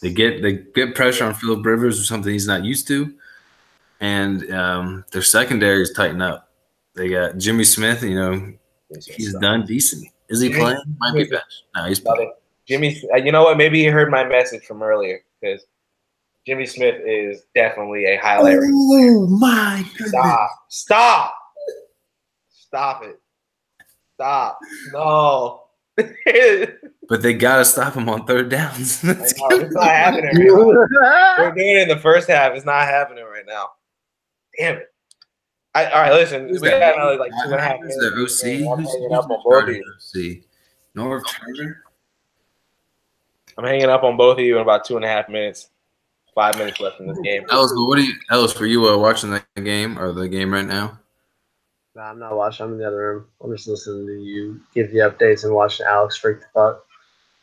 They get pressure on Phillip Rivers, or something he's not used to. And their secondary is tightened up. They got Jimmy Smith, he's done decent. Is he playing? Might be bench. No, he's playing. Jimmy, you know what? Maybe he heard my message from earlier because Jimmy Smith is definitely a highlight. Oh, my goodness. Stop it. Stop. No. But they got to stop him on third downs. It's not happening right now. They're doing it in the first half. It's not happening right now. Damn it. All right, listen. We got another 2.5 minutes. Who's the OC? Who's North Turner? I'm hanging up on both of you in about 2.5 minutes. 5 minutes left in this game. Ellis, were you watching that game or the game right now? No, I'm not watching. I'm in the other room. I'm just listening to you give the updates and watching Alex freak the fuck.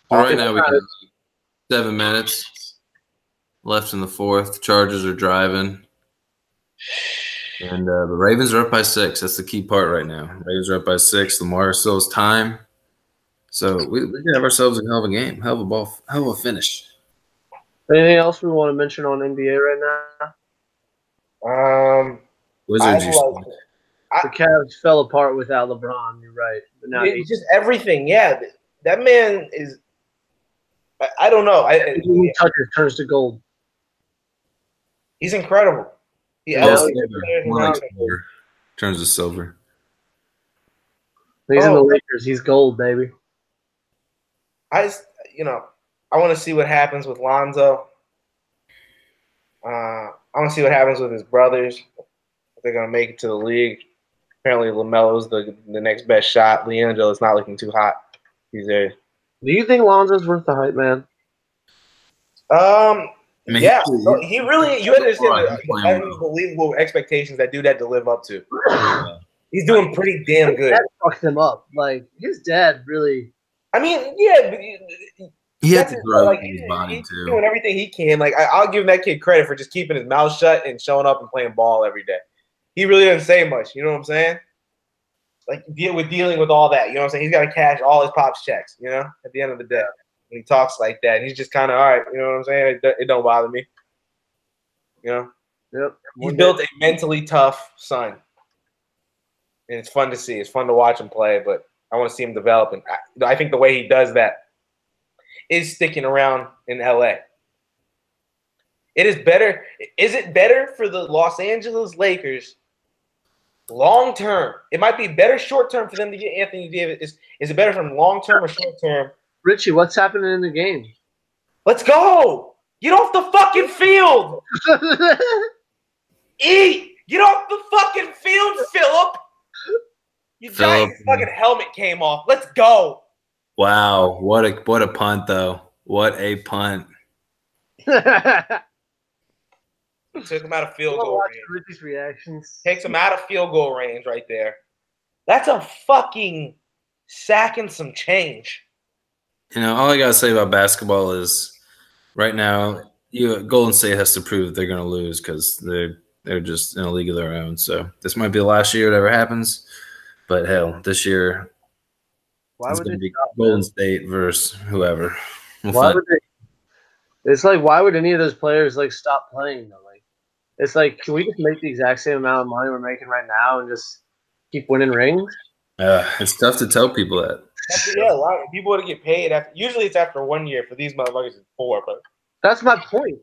Right now we got 7 minutes. left in the fourth. Chargers are driving. And the Ravens are up by 6. That's the key part right now. Ravens are up by 6. Lamar still has time. So we can have ourselves a hell of a game, hell of a finish. Anything else we want to mention on NBA right now? Wizards, the Cavs fell apart without LeBron. You're right. But now it's just everything. Yeah, that man is. I don't know. He touches turns to gold. He's incredible. Turns to silver. He's in the Lakers. He's gold, baby. I want to see what happens with Lonzo. I want to see what happens with his brothers. If they're going to make it to the league. Apparently, LaMelo's the next best shot. LiAngelo's not looking too hot. He's there. Do you think Lonzo's worth the hype, man? Yeah. He really – you understand the unbelievable expectations that dude had to live up to. He's doing pretty damn good. That fucked him up. Like, his dad really – I mean, yeah, but he had to grow his body he's too. Doing everything he can. Like I'll give that kid credit for just keeping his mouth shut and showing up and playing ball every day. He really doesn't say much. You know what I'm saying? Like dealing with all that. You know what I'm saying? He's got to cash all his pop's checks. You know, at the end of the day, when he talks like that, he's just kind of all right. You know what I'm saying? It don't bother me. You know. Yep. He built a mentally tough son, and it's fun to see. It's fun to watch him play, but I want to see him develop. And I think the way he does that is sticking around in LA. It is better. Is it better for the Los Angeles Lakers long term? It might be better short term for them to get Anthony Davis. Is it better from long term or short term? Richie, what's happening in the game? Let's go. Get off the fucking field. Get off the fucking field, Philip. Your giant fucking helmet came off. Let's go. Wow, what a punt though. What a punt. Took him out of field goal range. Richie's reactions. Takes him out of field goal range right there. That's a fucking sack and some change. You know, all I gotta say about basketball is right now, Golden State has to prove that they're gonna lose because they're just in a league of their own. So this might be the last year it ever happens. But hell, this year it's going to be Golden State versus whoever. It's like, why would any of those players like stop playing though? Like, it's like, can we just make the exact same amount of money we're making right now and just keep winning rings? It's tough to tell people that. Yeah, a lot of people would get paid after. Usually, it's after 1 year. For these motherfuckers, it's 4. But that's my point.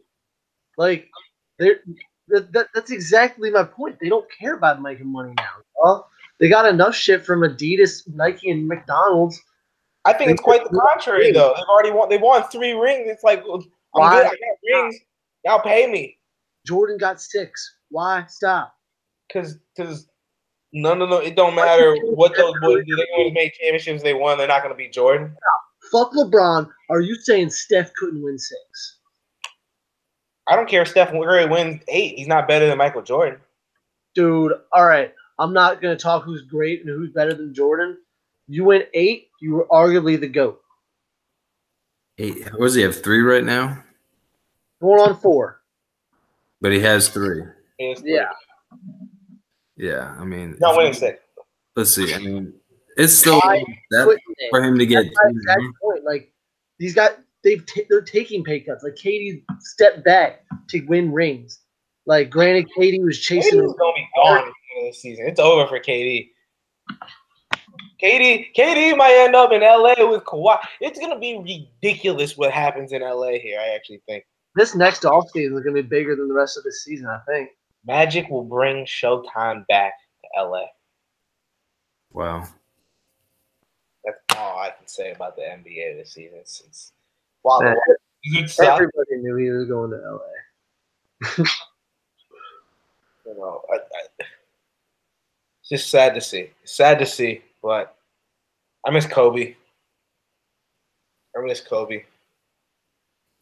Like, that's exactly my point. They don't care about making money now. Well, they got enough shit from Adidas, Nike, and McDonald's. I think it's quite the contrary, though. They won 3 rings. It's like, I'm good. I got rings. Y'all pay me. Jordan got 6. Why? Stop. Because no. It don't matter what those boys do. They're going to make championships. They won. They're not going to beat Jordan. Fuck LeBron. Are you saying Steph couldn't win 6? I don't care if Steph Curry wins 8. He's not better than Michael Jordan. Dude, all right. I'm not going to talk who's great and who's better than Jordan. You win 8, you were arguably the GOAT. 8. What does he have, 3 right now? Going on 4. But he has 3. Yeah. Yeah, I mean. Not winning 6. Let's see. I mean, it's still that for him to get. That's my exact point. Like, these guys, they're taking pay cuts. Like, Katie stepped back to win rings. Like, granted, Katie was chasing. KD was going to be gone at the end of the season. It's over for KD. KD might end up in LA with Kawhi. It's going to be ridiculous what happens in LA here, I actually think. This next offseason is going to be bigger than the rest of the season, I think. Magic will bring Showtime back to LA. Wow. That's all I can say about the NBA this season. Everybody knew he was going to LA. You know, it's just sad to see. Sad to see, but I miss Kobe.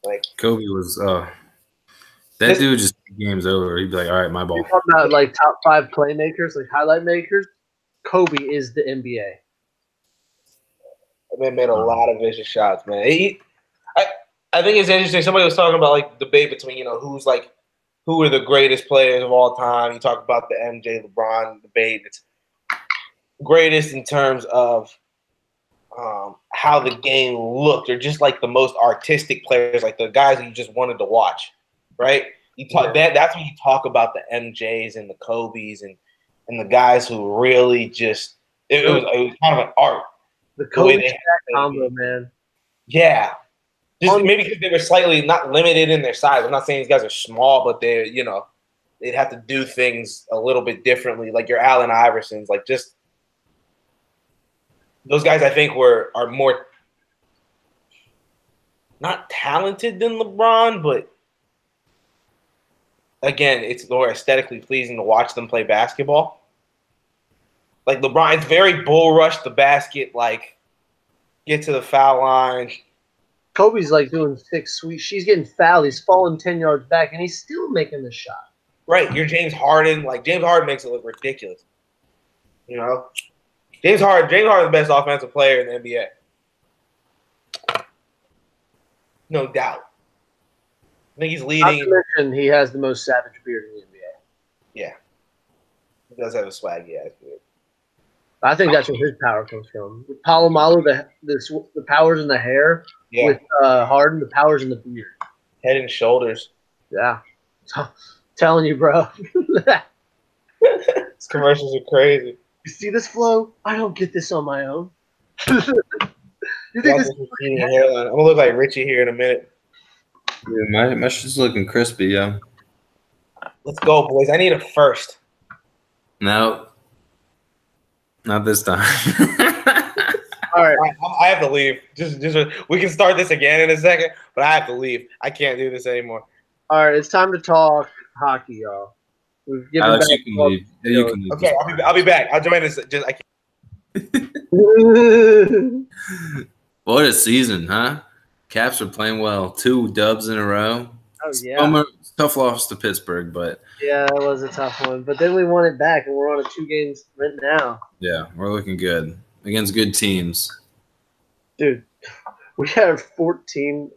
Like Kobe was that dude just game's over. He'd be like, all right, my ball. You're talking about like top 5 playmakers, like highlight makers. Kobe is the NBA. That man made a lot of vicious shots, man. I think it's interesting. Somebody was talking about like the debate between who are the greatest players of all time. You talk about the MJ LeBron debate. It's greatest in terms of how the game looked, or just like the most artistic players, like the guys that you just wanted to watch, right? You talk that's when you talk about the MJs and the Kobes and the guys who really just it was kind of an art. The Kobe combo, man. Yeah. Just maybe because they were slightly not limited in their size. I'm not saying these guys are small, but they'd have to do things a little bit differently. Like your Allen Iversons, like just those guys I think are more not talented than LeBron, but again, it's more aesthetically pleasing to watch them play basketball. Like LeBron, it's very bull rush the basket, like get to the foul line. Kobe's like doing 6 sweet. She's getting fouled. He's falling 10 yards back, and he's still making the shot. Right, you're James Harden. Like James Harden makes it look ridiculous. James Harden, the best offensive player in the NBA, no doubt. I think he's leading. Not to mention he has the most savage beard in the NBA. Yeah, he does have a swaggy ass beard. I think that's where his power comes from. With Palomalu, the power's in the hair. Yeah. With Harden, the power's in the beard. Head and shoulders. Yeah. Telling you, bro. These commercials are crazy. You see this flow? I don't get this on my own. You think this hairline. I'm going to look like Richie here in a minute. Yeah, my shit's looking crispy, yeah. Let's go, boys. I need a first. No. Not this time. All right. I have to leave. Just we can start this again in a second, but I have to leave. I can't do this anymore. All right, it's time to talk hockey, y'all. We've given Alex, back you can leave. Yeah, you can leave. Okay, I'll be back. I'll join this. I can't. What a season, huh? Caps are playing well. 2 dubs in a row. Oh, yeah. Tough loss to Pittsburgh, but yeah, that was a tough one. But then we won it back, and we're on a 2 games right now. yeah, we're looking good against good teams. Dude, we have 14.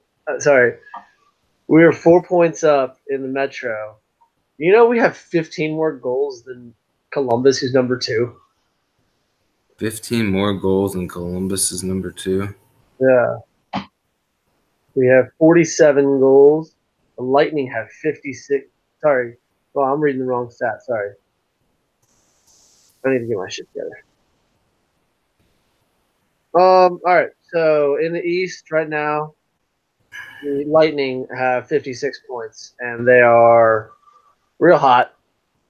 We were 4 points up in the Metro. We have 15 more goals than Columbus, who's number 2. 15 more goals than Columbus is number 2. Yeah. We have 47 goals. The Lightning have 56. Sorry. Well, I'm reading the wrong stat. Sorry. I need to get my shit together. All right. So in the East right now, the Lightning have 56 points, and they are real hot.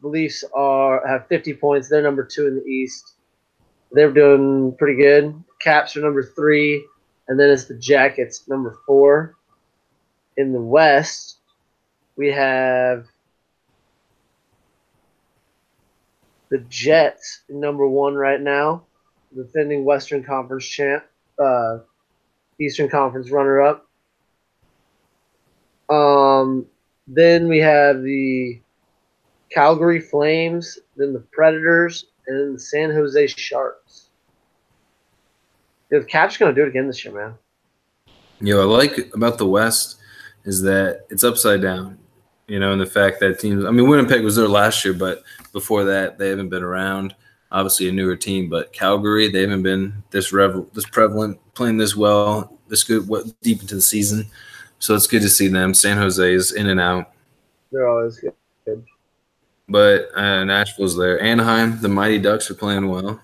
The Leafs have 50 points. They're number 2 in the East. They're doing pretty good. Caps are number 3, and then it's the Jackets, number 4. In the West, we have the Jets, number 1 right now, defending Western Conference champ, Eastern Conference runner-up. Then we have the Calgary Flames, then the Predators, and then the San Jose Sharks. The Caps going to do it again this year, man. What I like about the West is that it's upside down, and the fact that teams – I mean, Winnipeg was there last year, but before that, they haven't been around. Obviously a newer team, but Calgary, they haven't been this prevalent, playing this well, this good deep into the season. So it's good to see them. San Jose is in and out. They're always good. But Nashville's there. Anaheim, the Mighty Ducks are playing well.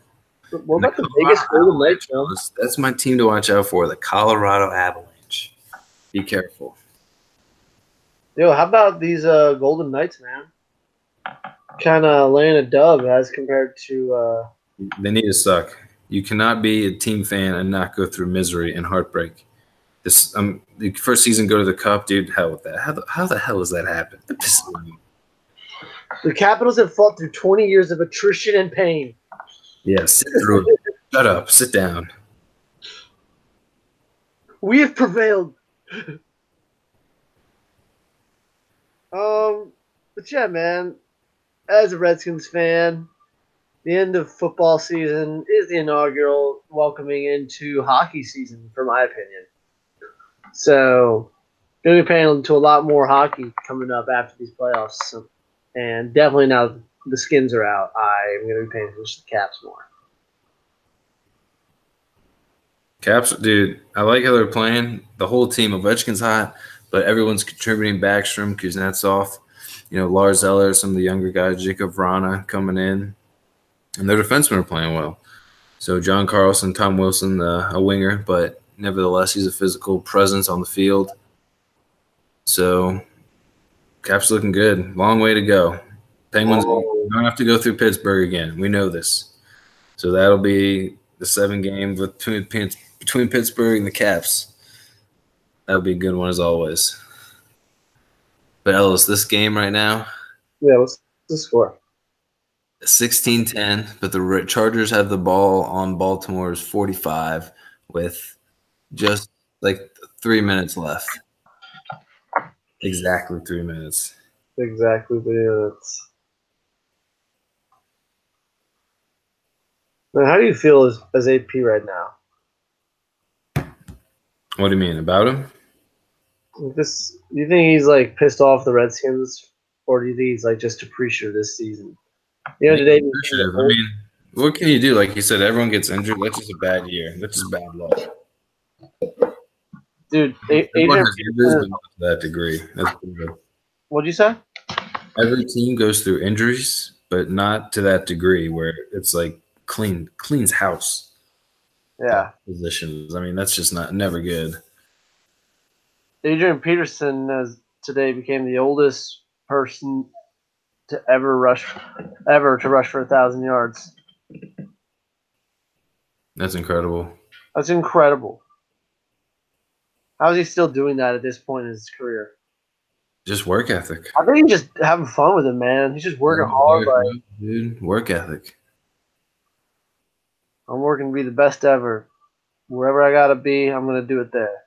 What about the biggest Golden Knights, though? That's my team to watch out for, the Colorado Avalanche. Be careful. Yo, how about these Golden Knights, man? Kind of laying a dub as compared to they need to suck. You cannot be a team fan and not go through misery and heartbreak. This the first season go to the Cup, dude. Hell with that. How the hell does that happen? The Capitals have fought through 20 years of attrition and pain. Yeah, sit through it. Shut up. Sit down. We have prevailed. But yeah, man. As a Redskins fan, the end of football season is the inaugural welcoming into hockey season, for my opinion. So going to be paying into a lot more hockey coming up after these playoffs. So, and definitely now the Skins are out, I'm going to be paying attention to the Caps more. Caps, dude, I like how they're playing. The whole team, Ovechkin's hot, but everyone's contributing. Backstrom, Kuznetsov, Lars Eller, some of the younger guys, Jacob Vrana coming in. And their defensemen are playing well. So John Carlson, Tom Wilson, a winger, but nevertheless, he's a physical presence on the field. So Caps looking good. Long way to go. Penguins don't have to go through Pittsburgh again. We know this. So that'll be the 7 games between Pittsburgh and the Caps. That'll be a good one as always. But Ellis, this game right now. Yeah, what's the score? 16-10, but the Chargers have the ball on Baltimore's 45 with just like 3 minutes left. Exactly 3 minutes. Exactly 3 minutes. Man, how do you feel as AP right now? What do you mean about him? You think he's like pissed off the Redskins, or do you think he's like just appreciative this season? Today. I mean, what can you do? Like you said, everyone gets injured. That's just a bad year. That's just bad luck. Dude, Everyone has injuries, but not to that degree. That's good. What'd you say? Every team goes through injuries, but not to that degree where it's like cleans house. Yeah. Positions. I mean, that's just never good. Adrian Peterson today became the oldest person to ever rush for 1,000 yards. That's incredible. That's incredible. How is he still doing that at this point in his career? Just work ethic. I think he's just having fun with it, man. He's just working hard. Dude, work ethic. I'm working to be the best ever. Wherever I gotta be, I'm gonna do it there.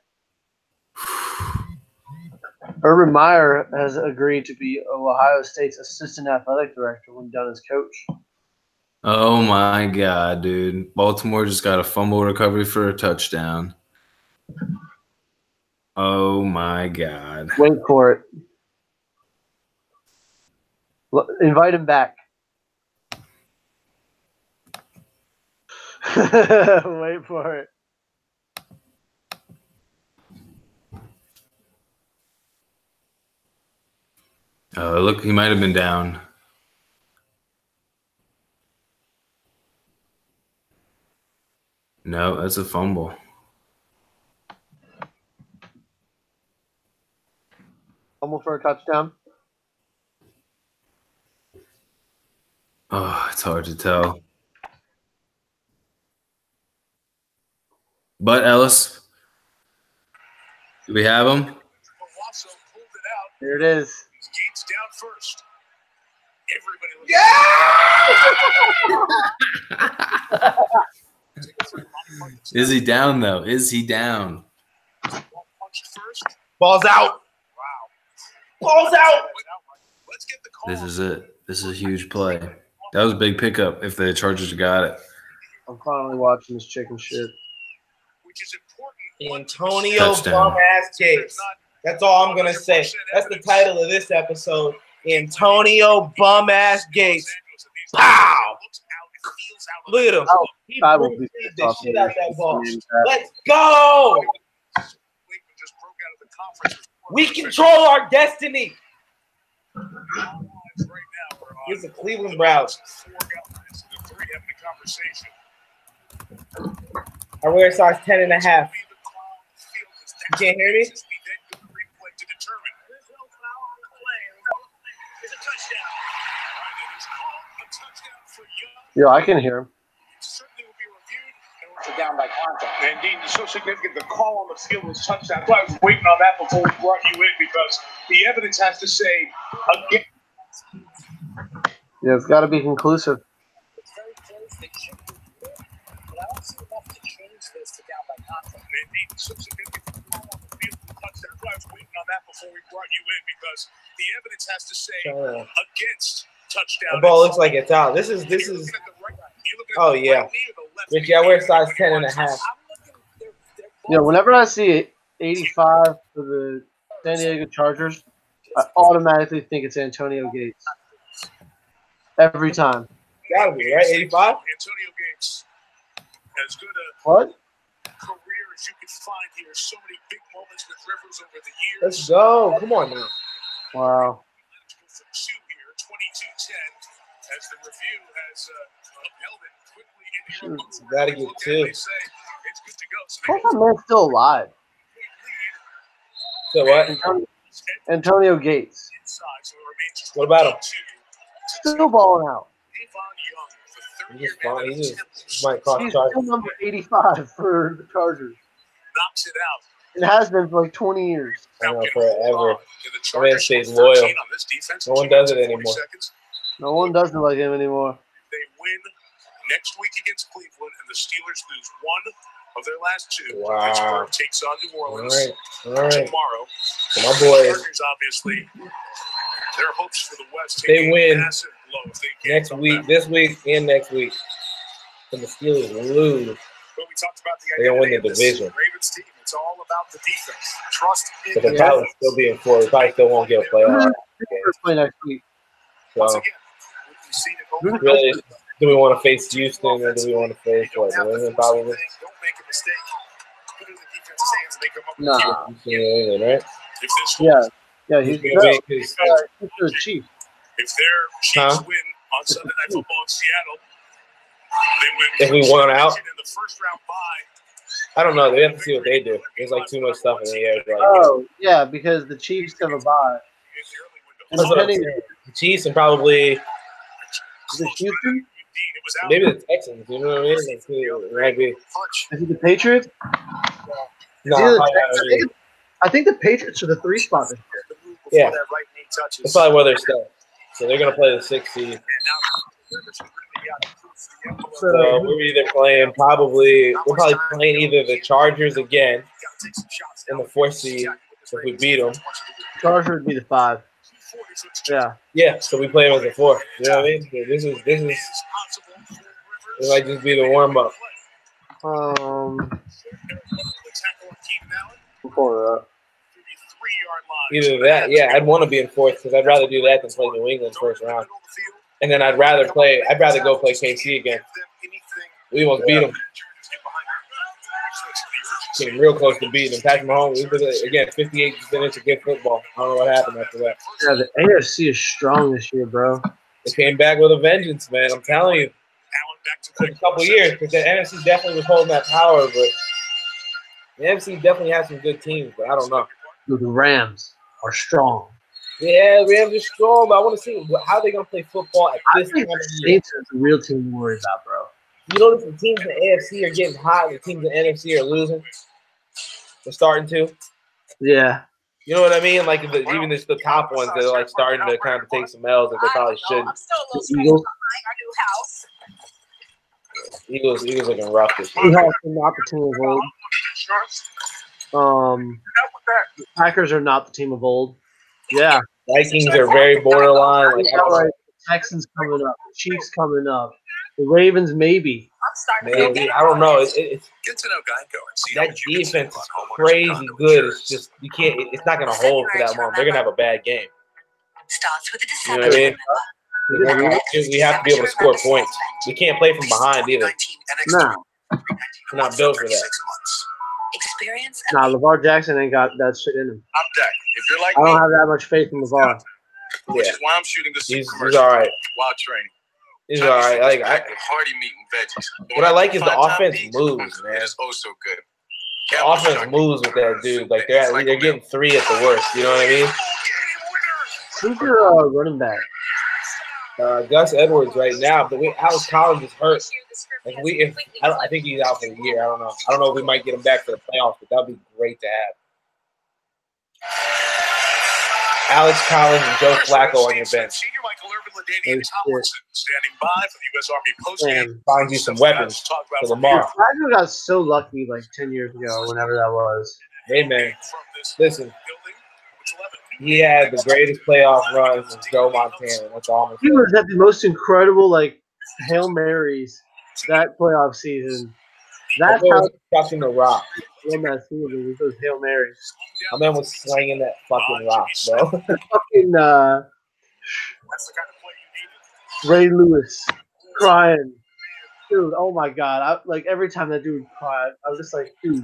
Urban Meyer has agreed to be Ohio State's assistant athletic director when done as coach. Oh my God, dude! Baltimore just got a fumble recovery for a touchdown. Oh my God! Wait for it. Invite him back. Wait for it. Look, he might have been down. No, that's a fumble. Fumble for a touchdown. Oh, it's hard to tell. But Ellis, do we have him? Here it is. Gates down first. Everybody. Yeah. Is he down though? Is he down? Ball's out. Wow. Ball's out. Let's get the call. This is it. This is a huge play. That was a big pickup if the Chargers got it. I'm finally watching this chicken shit. Which is important. Antonio bum-ass Gates. That's all I'm going to say. That's the title of this episode. Antonio bum-ass Gates. Pow! Look at him. He beat the shit out that ball. Let's go! We control our destiny. Here's the Cleveland Browns. I wear size 10.5. You can't hear me? Yo, I can hear him. Down by contact. Indeed, it's so significant. The call on the field was touchdown. That's why I was waiting on that before we brought you in, because the evidence has to say again. Yeah, it's got to be conclusive. It's very close. They should be good, but I don't see enough to change this to down by contact. Indeed, it's so significant. The call on the field was touchdown. That's why I was waiting on that before we brought you in, because the evidence has to say against touchdown. The ball looks like it's out. This is. Oh yeah, Ricky, I wear size 10.5. Yeah, whenever I see 85 for the San Diego Chargers, I automatically think it's Antonio Gates. Every time. Gotta be, right? 85? Antonio Gates, as good a What? career as you can find here. So many big moments with Rivers over the years. Let's go. Come on now. Wow. Let's go for two here, 22-10, as the review has upheld it quickly in the Gotta get two. They say it's good to go. So How's that man still alive? So what? Antonio Gates. What about him? Still balling out. He's just fine. He just might cost He's Chargers. still number 85 for the Chargers. Knocks it out. It has been for like 20 years. I know, forever. The man stays loyal. No one does it anymore. No one does it like him anymore. They win next week against Cleveland, and the Steelers lose one of their last two. Wow. Pittsburgh takes on New Orleans All right. tomorrow. So my boys, Chargers, obviously, their hopes for the West They take a win massive blow if they can't next come week, back. this week, and next week. And the Steelers lose. But we talked about the They don't win identity the of this division. Ravens team. It's all about the defense. Trust in So they'll the probably defense. still be in four. They probably still won't get a playoff. We're playing next week. Once So again, we've seen it over and really, over. do we want to face Houston or do we want to face what? New England probably. Don't make a mistake. Put it in the defense's hands and they come up with Nah. New England, right? If this Yeah, he's Who's gonna win? 'Cause he's the Chief. if their Chiefs Huh? win on Sunday Night Football in Seattle, they win. If we won out? in the first round bye. I don't know. They have to see what they do. There's like too much stuff in the air. Like, Oh, yeah, because the Chiefs have a bye. that's what I'm Depending, saying. The Chiefs and probably is it Houston? maybe the Texans. You know what I mean? Like, it might be. Is it the Patriots? No, It's either the probably not Texans- really. I think the Patriots are the 3 spot this year. Yeah. That right knee touches. That's probably where they're still. So they're gonna play the 6th seed. And now Rivers really got to prove to the envelope. So we're either playing we're probably playing either the Chargers again Gotta take some shots in now. the 4th seed if we beat them. Chargers would be the 5. Yeah. Yeah, so we play them as a 4. You know what I mean? So this is it might just be the warm up. Before Either that, yeah, I'd want to be in 4th because I'd rather do that than play New England first round. And then I'd rather go play KC again. We almost beat them. Came real close to beating them. Patrick Mahomes, again, 58 minutes of good football. I don't know what happened after that. Yeah, the AFC is strong this year, bro. They came back with a vengeance, man. I'm telling you. It took a couple years because the NFC definitely was holding that power, but the NFC definitely has some good teams, but I don't know. The Rams are strong. Yeah, the Rams are strong, but I want to see how they're going to play football at I this think time the of year. Saints is the real team to worry about, bro. You notice the teams in the AFC are getting hot, the teams in the NFC are losing. They're starting to. Yeah. You know what I mean? Like even just the top ones that are like starting to kind of take some L's that they probably shouldn't. I'm still a little The stressed Eagles. behind our new house. Eagles looking rough this year. Seahawks are not the team of old. The Packers are not the team of old. Yeah. Vikings are very borderline. Like, We got, like, the Texans coming up. The Chiefs coming up. The Ravens, maybe. I'm starting to maybe I don't know. It's Get to know Geico and see how that much you can save defense is on homeowners crazy condo good. insurance. It's just you can't. It's not gonna hold for that long. They're gonna have a bad game. starts with a You know what I mean? We have to be able to score points. We can't play from behind either. No. We're not built for that. Experience Nah, LeVar Jackson ain't got that shit in him. I'm deck. If you're like I don't me, have that much faith in LeVar. which Yeah, is why I'm shooting this he's commercial all right. while training. He's all right. Like hearty meat and veggies. what I like is the Five-time offense beats, moves, man. It is oh so good. The offense moves with that dude. Like they're getting 3 at the worst. You know what I mean? Who's your running back? Gus Edwards right now, but Alex Collins is hurt. Like I think he's out for the year. I don't know. I don't know if we might get him back for the playoffs, but that'd be great to have. Alex Collins and Joe Flacco on your bench. Senior Michael Irvin, LaDainian Oh, Tomlinson standing by for the U.S. Army postgame. Damn. Find you some weapons for Lamar. Flacco got so lucky like 10 years ago, whenever that was. Hey man, listen. He had the greatest playoff run since Joe Montana. That's all I'm He saying. was at the most incredible like Hail Marys that playoff season. That's My man how was crushing the rock. won that Super Bowl with those Hail Marys. My man was slinging that fucking rock, bro. Fucking Ray Lewis crying. Dude, oh my god. Like every time that dude cried, I was just like, dude,